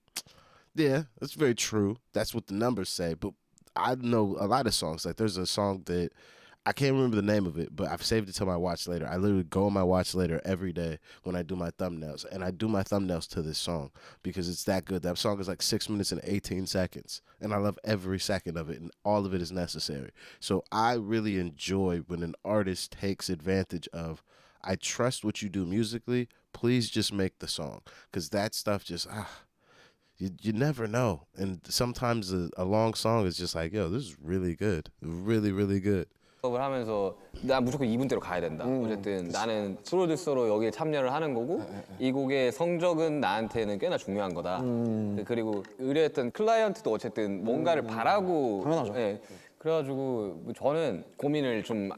yeah, that's very true. That's what the numbers say. But I know a lot of songs. Like there's a song that I can't remember the name of it, but I've saved it to my watch later. I literally go on my watch later every day when I do my thumbnails, and I do my thumbnails to this song because it's that good. That song is like 6 minutes and 18 seconds, and I love every second of it, and all of it is necessary. So I really enjoy when an artist takes advantage of, I trust what you do musically, please just make the song, because that stuff just, you never know. And sometimes a long song is just like, yo, this is really good, really, really good. 작업을 하면서 나 무조건 2분대로 가야 된다. 어쨌든 나는 프로듀서로 여기에 참여를 하는 거고 이 곡의 성적은 나한테는 꽤나 중요한 거다. 그리고 의뢰했던 클라이언트도 어쨌든 뭔가를 바라고 당연하죠. 예. 그래가지고 저는 고민을 좀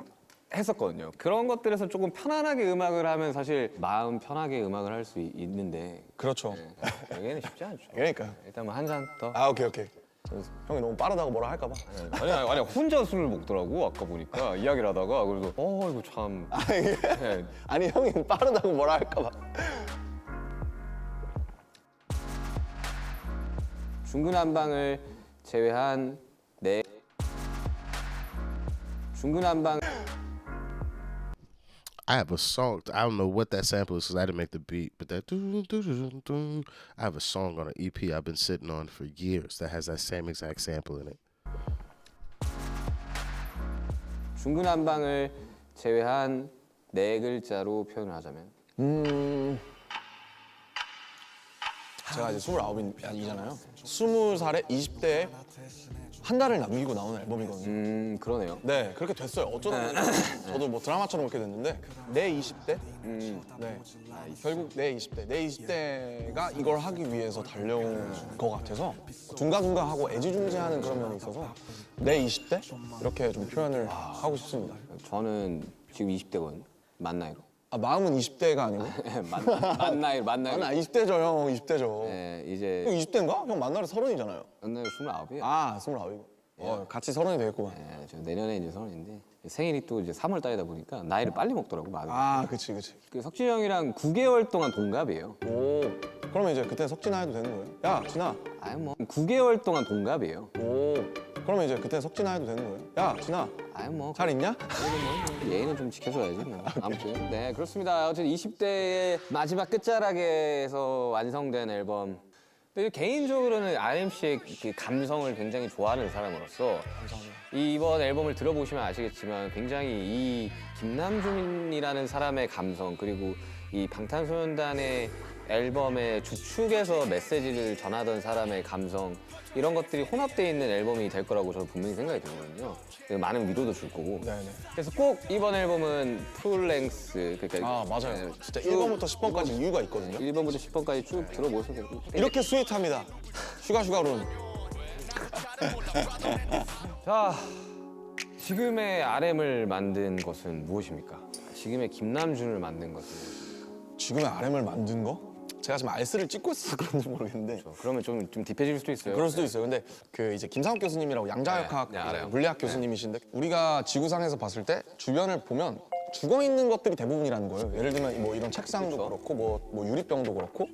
했었거든요. 그런 것들에서 조금 편안하게 음악을 하면 사실 마음 편하게 음악을 할 수 있는데 그렇죠. 여기는 쉽지 않죠. 그러니까요. 일단 뭐 한 잔 더. 오케이. 형이 너무 빠르다고 뭐라 할까 봐. 아니 혼자 술을 먹더라고 아까 보니까 이야기를 하다가 그래서 이거 참 네. 아니 형이 빠르다고 뭐라 할까 봐. 중구난방을 제외한 중구난방 I have a song. I don't know what that sample is because I didn't make the beat, but that. I have a song on an EP I've been sitting on for years that has that same exact sample in it. 중구난방을 제외한 네 글자로 표현을 하자면 제가 이제 29이잖아요. 20살에 20대에 한 달을 남기고 나오는 앨범이거든요. 그러네요. 네, 그렇게 됐어요. 어쩌다 보니까 저도 뭐 드라마처럼 그렇게 됐는데 내 20대? 네, 결국 내 20대. 내 20대가 이걸 하기 위해서 달려온 것 같아서 둥가둥가하고 애지중지하는 그런 면이 있어서 내 20대? 이렇게 좀 표현을 하고 싶습니다. 저는 지금 20대거든요. 만 나이로. 아, 마음은 20대가 아니고? 만 나이로. 아, 나 20대죠, 형. 20대죠. 네, 형 이제 20대인가? 형 만나러 30이잖아요. 만 나이로 29이에요. 아, 29이고. 같이 30이 되겠구만. 네, 저 내년에 이제 30인데 생일이 또 이제 3월 달이다 보니까 나이를 빨리 먹더라고 마음이. 아, 그치, 그치. 그 석진이 형이랑 9개월 동안 동갑이에요. 오, 그러면 이제 그때 석진아 해도 되는 거예요? 야, 진아. 아니 뭐 9개월 동안 동갑이에요. 오, 그러면 이제 그때 석진아 해도 되는 거예요? 야, 진아. 아니 뭐 잘 있냐? 예의는 좀 지켜줘야지 뭐. 아무튼 네 그렇습니다. 어쨌든 20대의 마지막 끝자락에서 완성된 앨범. 근데 개인적으로는 RMC의 그 감성을 굉장히 좋아하는 사람으로서 이번 앨범을 들어보시면 아시겠지만 굉장히 이 김남준이라는 사람의 감성 그리고 이 방탄소년단의 앨범의 주축에서 메시지를 전하던 사람의 감성 이런 것들이 혼합되어 있는 앨범이 될 거라고 저는 분명히 생각이 들거든요. 많은 위로도 줄 거고. 네네. 그래서 꼭 이번 앨범은 풀랭스 그러니까 아, 맞아요. 진짜 쭉 1번부터 10번까지 이유가 있거든요. 1번부터 10번까지 쭉 들어보셔도 되고. 이렇게 스윗합니다. 슈가룬. 자, 지금의 RM을 만든 것은 무엇입니까? 지금의 김남준을 만든 것은 지금의 RM을 만든 거? 제가 지금 알스를 찍고 있어서 그런지 모르겠는데 그러면 좀 딥해질 수도 있어요. 그럴 수도 있어요. 근데 그 이제 김상욱 교수님이라고 양자역학 네, 알아요. 물리학 교수님이신데 우리가 지구상에서 봤을 때 주변을 보면 죽어 있는 것들이 대부분이라는 거예요. 예를 들면 뭐 이런 책상도 그렇죠. 그렇고 뭐 유리병도 그렇고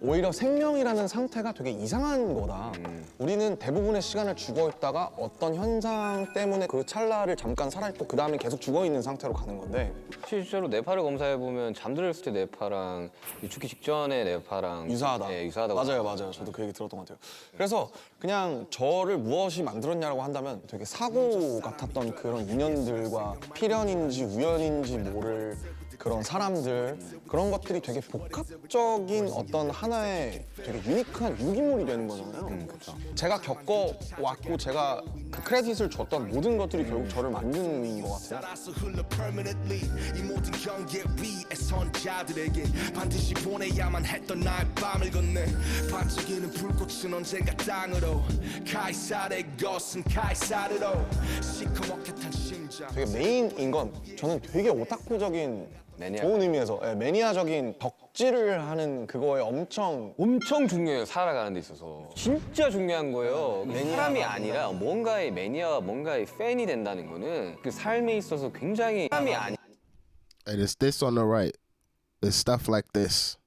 오히려 생명이라는 상태가 되게 이상한 거다. 우리는 대부분의 시간을 죽어 있다가 어떤 현상 때문에 그 찰나를 잠깐 살아있고 그 다음에 계속 죽어 있는 상태로 가는 건데 실제로 뇌파를 검사해 보면 잠들었을 때 뇌파랑 죽기 직전의 뇌파랑 유사하다. 네, 유사하다고. 맞아요. 저도 그 얘기 들었던 것 같아요. 그래서 그냥 저를 무엇이 만들었냐고 한다면 되게 사고 같았던 그런 인연들과 필연인지 우연인지 모를 그런 사람들 그런 것들이 되게 복합적인 어떤 하나의 되게 유니크한 유기물이 되는 거잖아요. 그렇죠. 제가 겪어왔고 제가 그 크레딧을 줬던 모든 것들이 결국 저를 만드는 것 같아요. 따라서 흘러 permanently 이 모든 경계 위에 선자들에게 반드시 보내야만 했던 나의 밤을 건네 반짝이는 불꽃은 언젠가 땅으로 카이사르의 것은 카이사르로 시커멓게 탄 심장 되게 메인인 건 저는 되게 오타쿠적인 매니아. 좋은 의미에서 매니아적인 덕질을 하는 그거에 엄청 엄청 중요해요. 살아가는 데 있어서 진짜 중요한 거예요. 사람이 아니라 뭔가의 매니아와 뭔가의 팬이 된다는 거는 그 삶에 있어서 굉장히 사람이 아니. And it's this on the right. It's stuff like this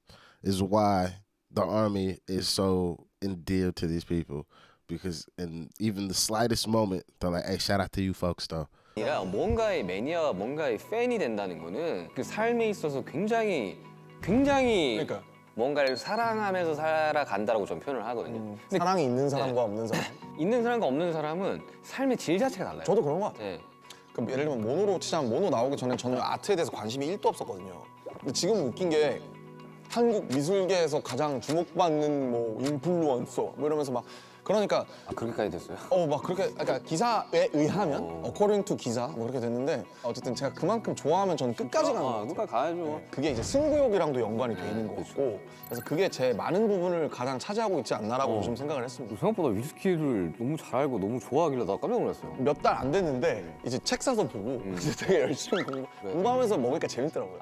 is why the army is so endeared to these people. Because in even the slightest moment, they're like, hey, shout out to you folks, though. 아니라 뭔가의 매니아와 뭔가의 팬이 된다는 거는 그 삶에 있어서 굉장히 그러니까 뭔가를 사랑하면서 살아간다라고 좀 표현을 하거든요. 근데 사랑이 있는 사람과 없는 사람. 있는 사람과 없는 사람은 삶의 질 자체가 달라요. 저도 그런 것 같아요. 네. 그럼 예를 들면 모노로 치자면 모노 나오기 전에 저는 아트에 대해서 관심이 1도 없었거든요. 근데 지금 웃긴 게 한국 미술계에서 가장 주목받는 뭐 인플루언서 뭐 이러면서 막 그러니까 그렇게까지 됐어요? 막 그렇게 그러니까 기사에 의하면 according to 기사 뭐 그렇게 됐는데 어쨌든 제가 그만큼 좋아하면 저는 끝까지 가는 것 같아요. 끝까지 가야죠. 그게 이제 승부욕이랑도 연관이 돼 있는 것 같고 그래서 그게 제 많은 부분을 가장 차지하고 있지 않나라고 좀 생각을 했습니다. 생각보다 위스키를 너무 잘 알고 너무 좋아하길래 나 깜짝 놀랐어요. 몇 달 안 됐는데 이제 책 사서 보고 이제 되게 열심히 공부하면서 먹으니까 재밌더라고요.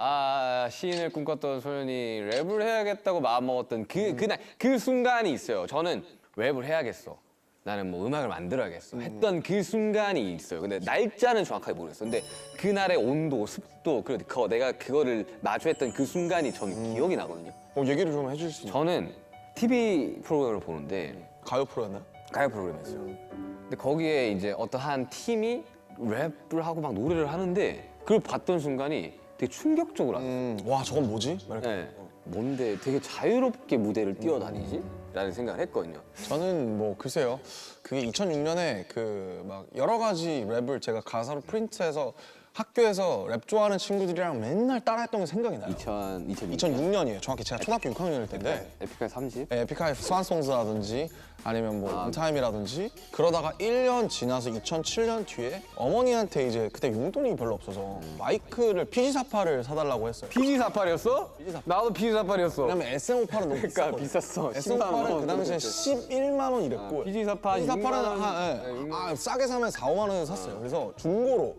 시인을 꿈꿨던 소년이 랩을 해야겠다고 마음먹었던 그날 그 순간이 있어요. 저는 랩을 해야겠어. 나는 뭐 음악을 만들어야겠어. 했던 그 순간이 있어요. 근데 날짜는 정확하게 모르겠어. 근데 그날의 온도, 습도, 그리고 내가 그거를 마주했던 그 순간이 저는 기억이 나거든요. 얘기를 좀 해주실 수 있나요? 저는 TV 프로그램을 보는데 가요 프로였나요? 가요 프로그램이었어요. 근데 거기에 이제 어떤 한 팀이 랩을 하고 막 노래를 하는데 그걸 봤던 순간이 되게 충격적으로 왔어요. 와 저건 뭐지? 막 이렇게. 네. 뭔데 되게 자유롭게 무대를 뛰어다니지? 라는 생각을 했거든요. 저는 뭐 글쎄요. 그게 2006년에 그 막 여러 가지 랩을 제가 가사로 프린트해서 학교에서 랩 좋아하는 친구들이랑 맨날 따라했던 게 생각이 나요. 2006년이에요. 정확히 제가 초등학교 6학년일 텐데. 에픽하이 30? 에픽하이 스완송스라든지 아니면 뭐 인타임이라든지 그러다가 1년 지나서 2007년 뒤에 어머니한테 이제 그때 용돈이 별로 없어서 마이크를 PG48을 사달라고 했어요. PG48이었어? 나도 PG48이었어. 왜냐면 SM58은 너무 그러니까 비쌌어. 10만 SM58은 원. 그 당시에 11만 원 이랬고 PG48 PG48은 싸게 사면 4, 5만 원에 샀어요. 그래서 중고로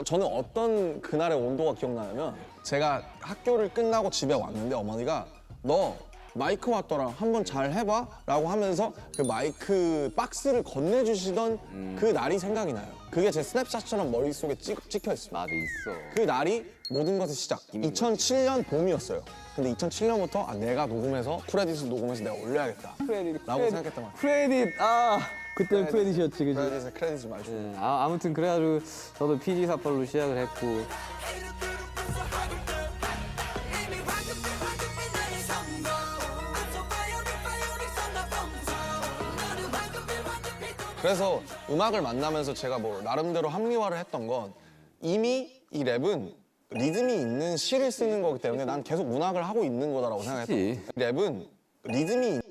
저는 어떤 그날의 온도가 기억나냐면 제가 학교를 끝나고 집에 왔는데 어머니가 너 마이크 왔더라 한번 잘 해봐 라고 하면서 그 마이크 박스를 건네주시던 그 날이 생각이 나요. 그게 제 스냅샷처럼 머릿속에 찍혀 있어요. 나도 있어. 그 날이 모든 것의 시작. 2007년 봄이었어요. 근데 2007년부터 내가 녹음해서 크레딧을 녹음해서 내가 올려야겠다 라고 생각했던 것 같아요. 크레딧 그때는 크레딧이었지 그지? 크레딧을 많이 주고. 아무튼 그래가지고 저도 PG48로 시작을 했고 그래서 음악을 만나면서 제가 뭐 나름대로 합리화를 했던 건 이미 이 랩은 리듬이 있는 시를 쓰는 거기 때문에 난 계속 문학을 하고 있는 거다라고 생각했던 거예요. 랩은 리듬이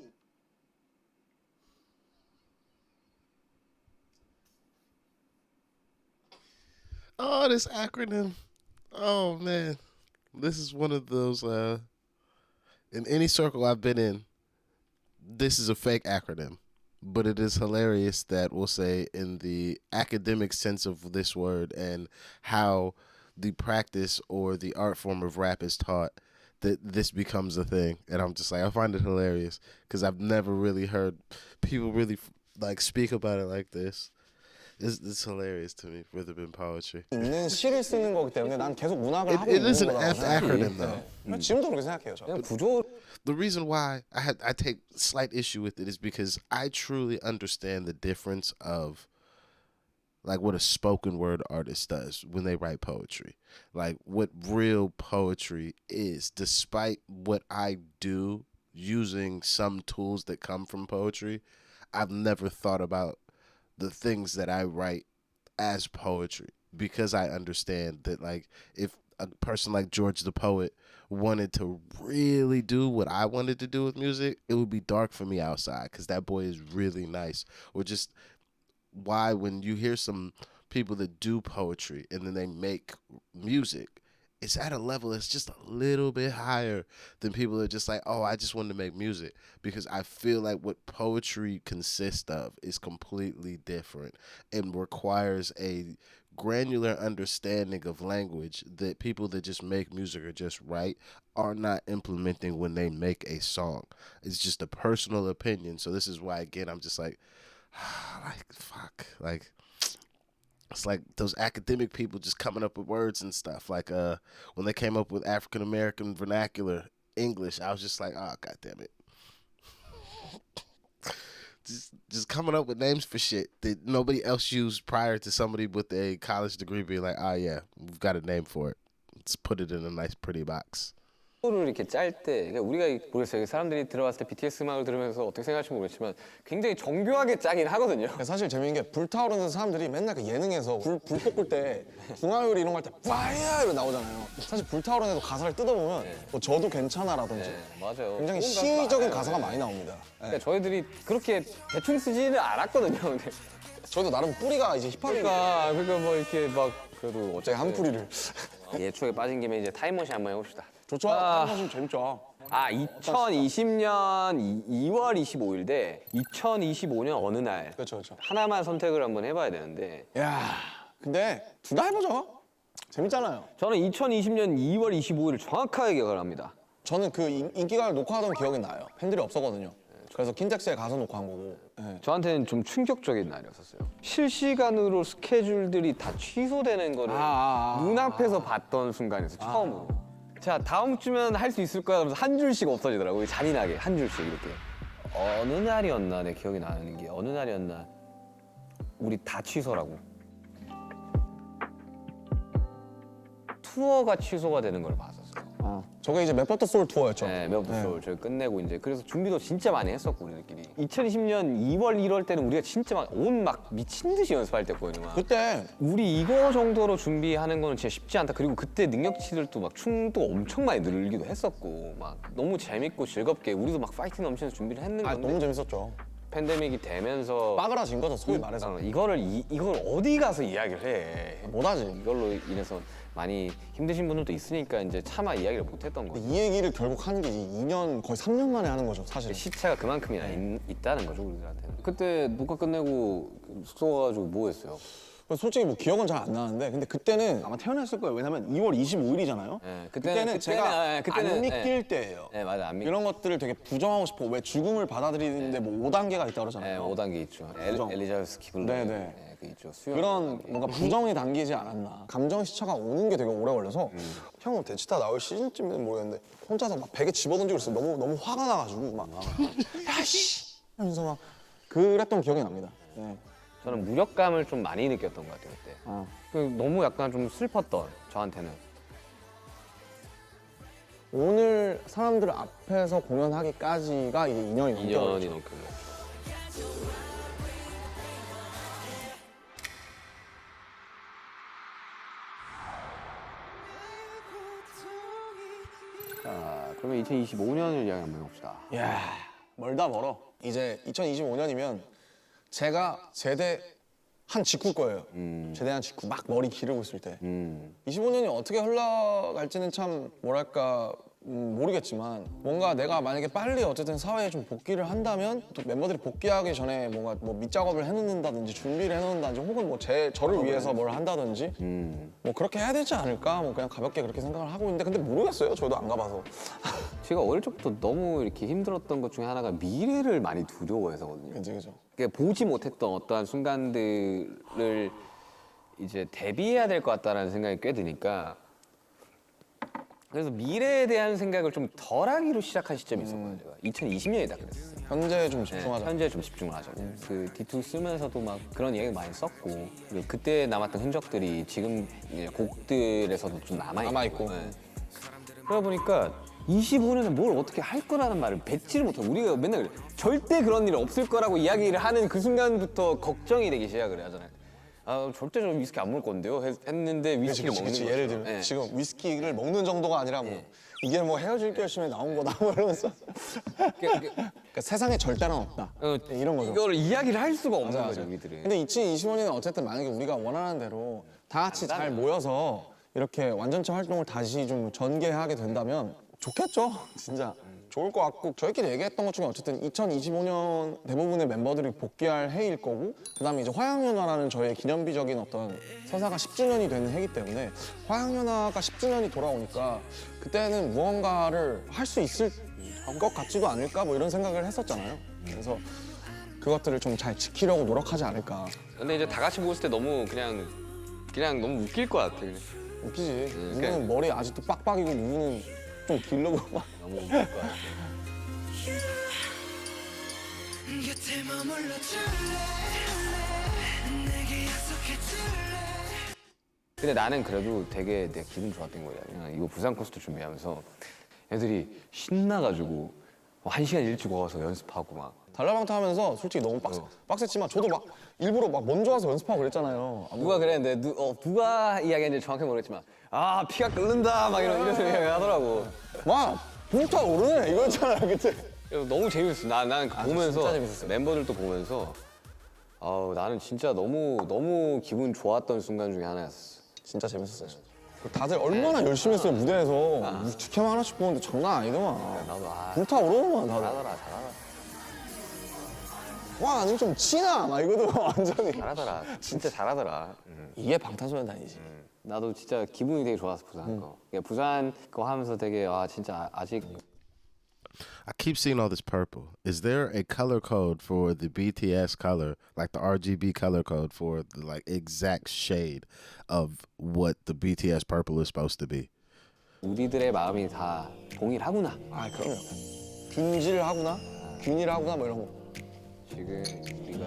Oh, this acronym. Oh man, this is one of those. In any circle I've been in, this is a fake acronym, but it is hilarious that we'll say in the academic sense of this word and how the practice or the art form of rap is taught, that this becomes a thing. And I'm just like, I find it hilarious because I've never really heard people really like speak about it like this. It's hilarious to me, rhythm and poetry. 있는 시를 쓰는 거기 때문에 난 계속 문학을 하고 It 있는 is an 거다라고 F acronym 생각해요. though. 지금도 그렇게 생각해요. 저. 구조 The reason why I take slight issue with it is because I truly understand the difference of like what a spoken word artist does when they write poetry. Like what real poetry is, despite what I do using some tools that come from poetry, I've never thought about the things that I write as poetry because I understand that like if a person like George the Poet wanted to really do what I wanted to do with music, it would be dark for me outside because that boy is really nice. Or just why when you hear some people that do poetry and then they make music, it's at a level that's just a little bit higher than people that are just like, oh, I just wanted to make music. Because I feel like what poetry consists of is completely different and requires a granular understanding of language that people that just make music or just write are not implementing when they make a song. It's just a personal opinion. So this is why, again, I'm just like fuck. Like, it's like those academic people just coming up with words and stuff. Like when they came up with African American vernacular English, I was just like, oh, God damn it. Just coming up with names for shit that nobody else used prior to somebody with a college degree being like, oh, yeah, we've got a name for it. Let's put it in a nice, pretty box. 를 이렇게 짤 때 그러니까 우리가 모르겠어요. 사람들이 들어봤을 때 BTS 음악을 들으면서 어떻게 생각할지 모르겠지만 굉장히 정교하게 짜긴 하거든요. 사실 재밌는 게 불타오르는 사람들이 맨날 그 예능에서 불 볶을 때 중화요리 이런 거 할 때 파이어 이러 나오잖아요. 사실 불타오르는 애도 가사를 뜯어보면 뭐 저도 괜찮아라든지 맞아요. 굉장히 좋은 가사 시적인 많아요. 가사가 많이 나옵니다. 그러니까 저희들이 그렇게 대충 쓰지는 않았거든요. 근데 저희도 나름 뿌리가 이제 힙합이니까 그러니까 뭐 이렇게 막 그래도 제 한 뿌리를 예초에 빠진 김에 이제 타임머신 한번 해봅시다. 좋죠. 하시면 재밌죠. 2020년 2월 25일 대 2025년 어느 날 그렇죠, 그렇죠. 하나만 선택을 한번 해봐야 되는데 야, 근데 둘 다 해보죠. 재밌잖아요. 저는 2020년 2월 25일을 정확하게 기억을 합니다. 저는 그 인기가를 녹화하던 기억이 나요. 팬들이 없었거든요. 그래서 킨텍스에 가서 녹화한 거고. 네. 저한테는 좀 충격적인 날이었어요. 실시간으로 스케줄들이 다 취소되는 거를 눈앞에서 봤던 순간이었어요. 처음으로. 자, 다음 주면 할 수 있을 거야 하면서 한 줄씩 없어지더라고요. 잔인하게 한 줄씩 이렇게. 어느 날이었나 내 기억이 나는 게 어느 날이었나 우리 다 취소라고. 투어가 취소가 되는 걸 봤었어요. 저게 이제 맵버터 소울 투어였죠. 네, 매부터 저희 끝내고 이제 그래서 준비도 진짜 많이 했었고 우리들끼리. 2020년 2월 1월 때는 우리가 진짜 막 온 막 미친 듯이 연습할 때거든요. 막. 그때 우리 이거 정도로 준비하는 거는 진짜 쉽지 않다. 그리고 그때 능력치들도 막 춤도 엄청 많이 늘기도 했었고 막 너무 재밌고 즐겁게 우리도 막 파이팅 넘치면서 준비를 했는 건데 너무 재밌었죠. 팬데믹이 되면서 빠그라진 거죠, 소위 말해서. 이걸 어디 가서 이야기를 해. 못하지. 이걸로 인해서 많이 힘드신 분들도 있으니까 이제 차마 이야기를 못했던 거죠. 이 얘기를 결국 하는 게 2년, 거의 3년 만에 하는 거죠, 사실. 시차가 그만큼이나 있다는 거죠 우리들한테는. 그때 녹화 끝내고 숙소 가가지고 뭐 했어요? 솔직히 뭐 기억은 잘 안 나는데, 근데 그때는 아마 태어났을 거예요. 왜냐면 2월 25일이잖아요. 네, 그때는 제가 안 믿길 때예요. 네 맞아 안 믿. 이런 것들을 되게 부정하고 싶어. 왜 죽음을 받아들이는데 뭐 5단계가 있다고 네, 그러잖아요. 5단계 있죠. 부정. 엘리자베스 기블러. 네네. 그 있죠. 수영. 그런 뭔가 부정이 담기지 않았나. 감정 시차가 오는 게 되게 오래 걸려서 형은 대치타 나올 시즌쯤에는 모르겠는데 혼자서 막 베개 집어던지고 그랬어요. 너무 화가 나가지고 막 야씨 하면서 막 그랬던 기억이 납니다. 네. 저는 무력감을 좀 많이 느꼈던 것 같아요 그때. 그 너무 약간 좀 슬펐던 저한테는. 오늘 사람들 앞에서 공연하기까지가 이게 2년이 2년이 넘게 넘게. 자, 그러면 2025년을 이야기 한번 해봅시다. 이야 멀다 멀어. 이제 2025년이면 제가 제대한 직후일 거예요. 제대한 직후 막 머리 기르고 있을 때. 25년이 어떻게 흘러갈지는 참 뭐랄까 모르겠지만 뭔가 내가 만약에 빨리 어쨌든 사회에 좀 복귀를 한다면 또 멤버들이 복귀하기 전에 뭔가 뭐 밑작업을 해놓는다든지 준비를 해놓는다든지 혹은 뭐 저를 위해서 뭘 한다든지 뭐 그렇게 해야 되지 않을까 뭐 그냥 가볍게 그렇게 생각을 하고 있는데 근데 모르겠어요. 저도 안 가봐서. 제가 어릴 적부터 너무 이렇게 힘들었던 것 중에 하나가 미래를 많이 두려워해서거든요. 그죠. 그러니까 보지 못했던 어떠한 순간들을 이제 대비해야 될 것 같다라는 생각이 꽤 드니까 그래서 미래에 대한 생각을 좀 덜하기로 시작한 시점이 있었거든요. 제가 2020년이다 그랬어요. 현재에 좀 집중하자. 현재에 좀 집중을 하자고. 그 D2 쓰면서도 막 그런 얘기 많이 썼고 그리고 그때 남았던 흔적들이 지금 이제 곡들에서도 좀 남아있고. 네. 그러다 보니까 25년에 뭘 어떻게 할 거라는 말을 뱉지를 못하고 우리가 맨날 절대 그런 일 없을 거라고 이야기를 하는 그 순간부터 걱정이 되기 시작을 하잖아요. 아 절대 저 위스키 안 먹을 건데요 했는데 위스키를 먹는 거죠. 예를 들면 네. 지금 위스키를 먹는 정도가 아니라 뭐 이게 뭐 헤어질 결심에 나온 거다 뭐 이러면서 그러니까 세상에 절대는 없다 이런 거죠. 이거를 이야기를 할 수가 없는 맞아, 거죠 맞아. 우리들은. 근데 2025년에 어쨌든 만약에 우리가 원하는 대로 다 같이 잘 모여서 이렇게 완전체 활동을 다시 좀 전개하게 된다면 좋겠죠. 진짜 좋을 것 같고 저희끼리 얘기했던 것 중에 어쨌든 2025년 대부분의 멤버들이 복귀할 해일 거고 그다음에 이제 화양연화라는 저의 기념비적인 어떤 서사가 10주년이 되는 해이기 때문에 화양연화가 10주년이 돌아오니까 그때는 무언가를 할 수 있을 것 같지도 않을까 뭐 이런 생각을 했었잖아요. 그래서 그것들을 좀 잘 지키려고 노력하지 않을까. 근데 이제 다 같이 모였을 때 너무 그냥 너무 웃길 것 같아. 그냥. 웃기지. 누구는 머리 아직도 빡빡이고 누구는 좀 길르고 막. 너무 웃길 것 같아. 곁에 머물러 줄래 내게 약속해 줄래. 근데 나는 그래도 되게 내 기분 좋았던 거야. 그냥 이거 부산 콘서트 준비하면서 애들이 신나가지고 1시간 일찍 와서 연습하고 막. 달라방타 하면서 솔직히 너무 빡셌지만 저도 막 일부러 막 먼저 와서 연습하고 그랬잖아요. 누가 그랬는데 누가 이야기했는지 정확히 모르겠지만 아 피가 끓는다 막 이런 이야기 하더라고. 와 불타오르네 이거였잖아 그때. 그래서 너무 재밌었어. 나는 보면서 진짜 재밌었어요. 멤버들도 보면서 나는 진짜 너무 기분 좋았던 순간 중에 하나였어. 진짜 재밌었어요. 다들 얼마나 열심히 했어요 무대에서. 직캠 하나씩 보는데 장난 아니더만. 나도 불타오르더만 다들. 잘하더라. 와 아니 좀 치나 막 이거도 완전히. 잘하더라. 진짜 잘하더라. 이게 방탄소년단이지. 나도 진짜 기분이 되게 좋았어 부산 거. 그러니까 부산 거 하면서 되게 진짜 아직 I keep seeing all this purple. Is there a color code for the BTS color, like the RGB color code for the like exact shade of what the BTS purple is supposed to be? 우리들의 마음이 다 동일하구나. 아 그럼요. 균질하구나, 균일하구나 뭐 이런 거. 지금 우리가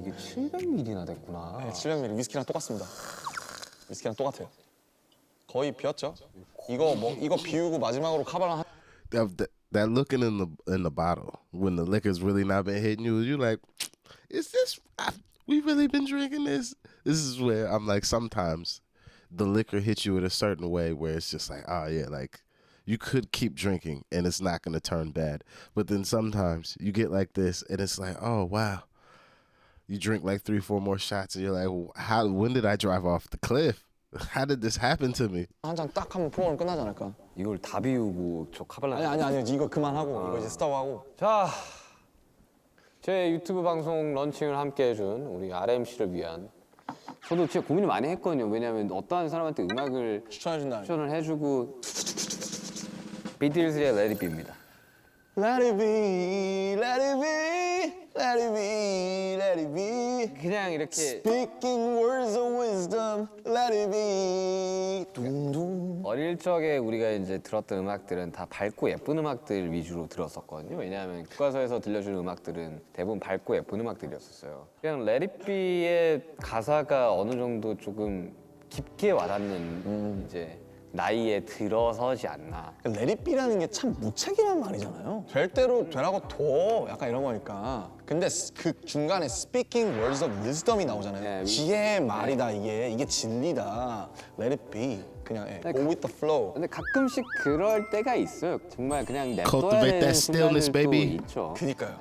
이게 이게 700ml나 됐구나. 네, 700ml 위스키랑 똑같습니다. 위스키랑 똑같아요. 거의 비었죠? 이거 비우고 마지막으로 카발라 한 That looking in the bottle when the liquor's really not been hitting you, you like, is this? We really been drinking this? This is where I'm like, sometimes the liquor hits you in a certain way where it's just like, oh yeah, like you could keep drinking and it's not gonna turn bad. But then sometimes you get like this and it's like, oh wow, you drink like 3-4 more shots and you're like, when did I drive off the cliff? How did this happen to me? 한 잔 딱 하면 프로그램 끝나지 않을까? 이걸 다 비우고 저 카발라. 아니 이거 그만하고 이거 이제 스톱하고. 자, 제 유튜브 방송 런칭을 함께 해준 우리 RMC를 위한 저도 진짜 고민을 많이 했거든요. 왜냐하면 어떠한 사람한테 음악을 추천해준다. 추천을 해주고 비틀즈의 Let It Be입니다. Let it be, let it be, let it be, let it be. 그냥 이렇게 Speaking words of wisdom, let it be. 둥둥. 어릴 적에 우리가 이제 들었던 음악들은 다 밝고 예쁜 음악들 위주로 들었었거든요. 왜냐하면 교과서에서 들려주는 음악들은 대부분 밝고 예쁜 음악들이었었어요. 그냥 Let It Be의 가사가 어느 정도 조금 깊게 와닿는 이제 나이에 들어서지 않나. Let it be라는 게 참 무책임한 말이잖아요. 될 대로 되라고 둬. 약간 이런 거니까. 근데 그 중간에 speaking words of wisdom이 나오잖아요. 네, 지혜의 말이다 이게 진리다. Let it be. 그냥 go with the flow. 근데 가끔씩 그럴 때가 있어요. 정말 그냥 냅둬야 Cultivate 되는 that stillness, 순간들도 baby. 있죠. 그니까요.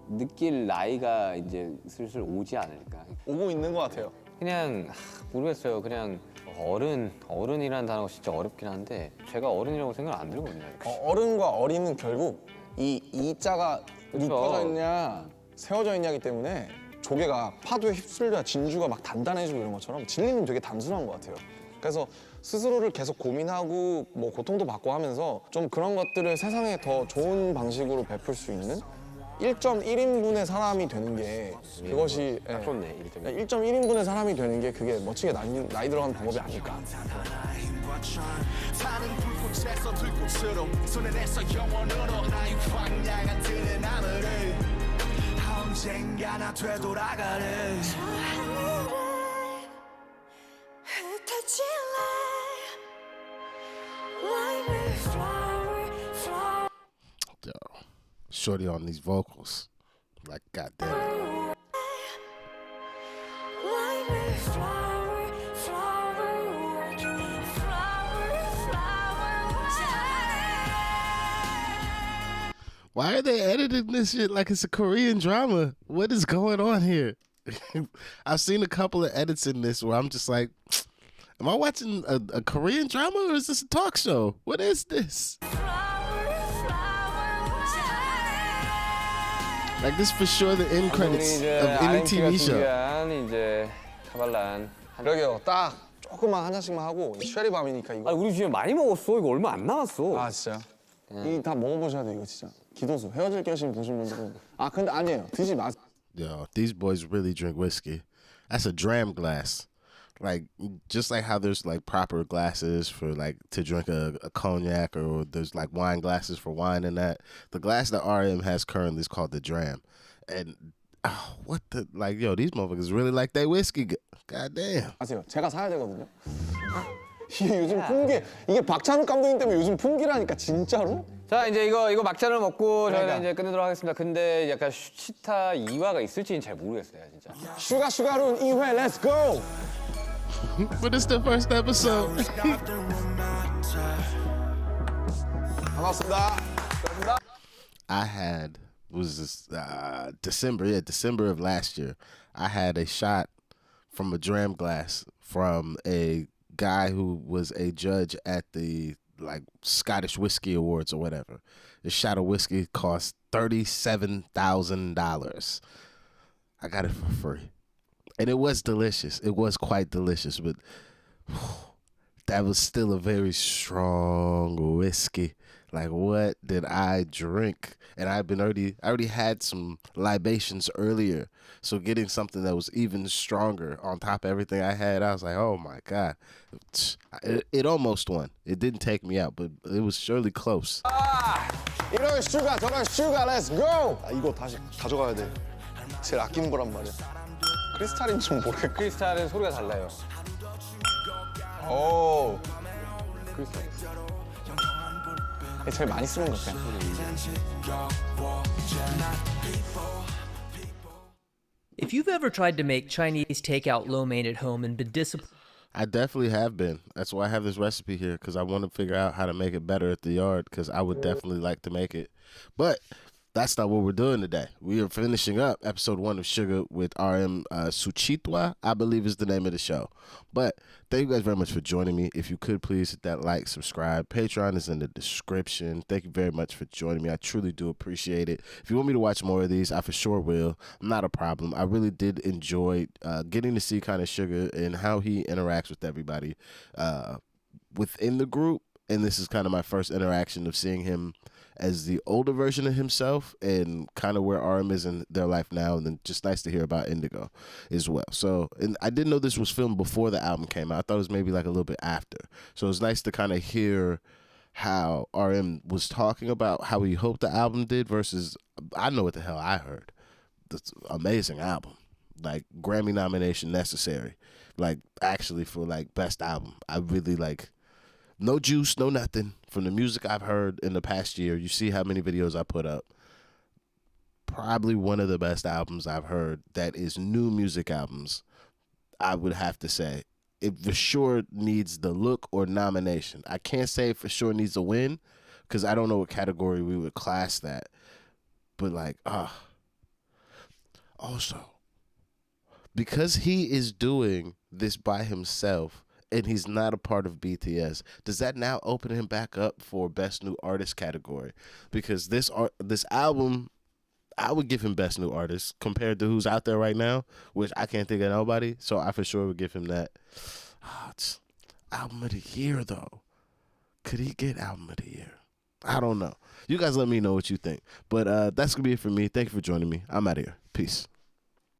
느낄 나이가 이제 슬슬 오지 않을까. 오고 있는 것 같아요. 그냥 모르겠어요. 그냥 어른이라는 단어가 진짜 어렵긴 한데 제가 어른이라고 생각 안 들거든요. 어른과 어린은 결국 이 이자가 묶어져 있냐 세워져 있냐기 때문에 조개가 파도에 휩쓸려 진주가 막 단단해지고 이런 것처럼 진리는 되게 단순한 것 같아요. 그래서 스스로를 계속 고민하고 뭐 고통도 받고 하면서 좀 그런 것들을 세상에 더 좋은 방식으로 베풀 수 있는 1.1인분의 사람이 되는 게 그것이 딱 좋네. 1.1인분의 사람이 되는 게 그게 멋지게 나이 들어가는 방법이 아닐까. 타는 불꽃에서 들꽃으로 손에 내서 영원으로 나의 광야가 드는 하늘을 언젠가 나 되돌아가는 저 하늘을 흩어질래 Like a flower, flower Yo, shorty on these vocals, like goddamn. Like a flower, flower, flower, flower Why are they editing this shit like it's a Korean drama? What is going on here? I've seen a couple of edits in this where I'm just like, am I watching a Korean drama or is this a talk show? What is this? Like this for sure the end credits of any TV show. 이제 카발란. 그러게요. 딱 조금만 한 잔씩만 하고 쉐리밤이니까 이거. 아니 우리 집에 많이 먹었어. 이거 얼마 안 남았어. 아 진짜요? 이 다 먹어보셔야 돼요 이거 진짜. 기도수 헤어질 결심 보신 분들은 근데 아니에요. 드지 마세요. Yo, these boys really drink whiskey. That's a dram glass. Like just like how there's like proper glasses for like to drink a cognac, or there's like wine glasses for wine and that. The glass that RM has currently is called the dram. And what the like, yo, these motherfuckers really like that whiskey. God damn. 아세요? 제가 사야 되거든요. 이게 요즘 풍기 이게 박찬욱 감독님 때문에 요즘 풍기라니까 진짜로? 자 이제 이거 막잔을 먹고 저희는 그러니까. 이제 끝내도록 하겠습니다. 근데 약간 시타 2화가 있을지는 잘 모르겠어요, 진짜. 슈가룬 2회 렛츠 고! But it's the first episode. 반갑습니다. I had was this December of last year. I had a shot from a dram glass from a guy who was a judge at the like Scottish Whiskey Awards or whatever. This shot of whiskey cost $37,000. I got it for free. And it was delicious. It was quite delicious, but that was still a very strong whiskey. Like, what did I drink? And I already had some libations earlier. So getting something that was even stronger on top of everything I had, I was like, oh my God. It almost won. It didn't take me out, but it was surely close. 이런 슈가 저런 슈가 렛츠 고! 이거 다시 가져가야 돼. 제일 아끼는 거란 말이야. 크리스탈인 좀 모르겠고. 크리스탈은 소리가 달라요. 오. 크리스탈. 제일 많이 쓰는 것 같아요. If you've ever tried to make Chinese takeout lo mein at home and been disappointed, I definitely have been. That's why I have this recipe here, because I want to figure out how to make it better at the yard, because I would definitely like to make it. But that's not what we're doing today. We are finishing up episode 1 of Sugar with RM Suchitwa, I believe is the name of the show. But thank you guys very much for joining me. If you could please hit that like, subscribe. Patreon is in the description. Thank you very much for joining me. I truly do appreciate it. If you want me to watch more of these, I for sure will. Not a problem. I really did enjoy getting to see kind of Sugar and how he interacts with everybody within the group. And this is kind of my first interaction of seeing him as the older version of himself and kind of where RM is in their life now. And then just nice to hear about Indigo as well. So, and I didn't know this was filmed before the album came out. I thought it was maybe like a little bit after. So it was nice to kind of hear how RM was talking about how he hoped the album did versus, I know what the hell I heard. This amazing album. Like Grammy nomination necessary. Like actually for like best album. I really like, no juice, no nothing. From the music I've heard in the past year, you see how many videos I put up. Probably one of the best albums I've heard that is new music albums, I would have to say. It for sure needs the look or nomination. I can't say it for sure needs a win because I don't know what category we would class that. But like, also, because he is doing this by himself, and he's not a part of BTS, does that now open him back up for Best New Artist category? Because this album, I would give him Best New Artist compared to who's out there right now, which I can't think of nobody, so I for sure would give him that. It's Album of the Year, though. Could he get Album of the Year? I don't know. You guys let me know what you think. But that's going to be it for me. Thank you for joining me. I'm out of here. Peace.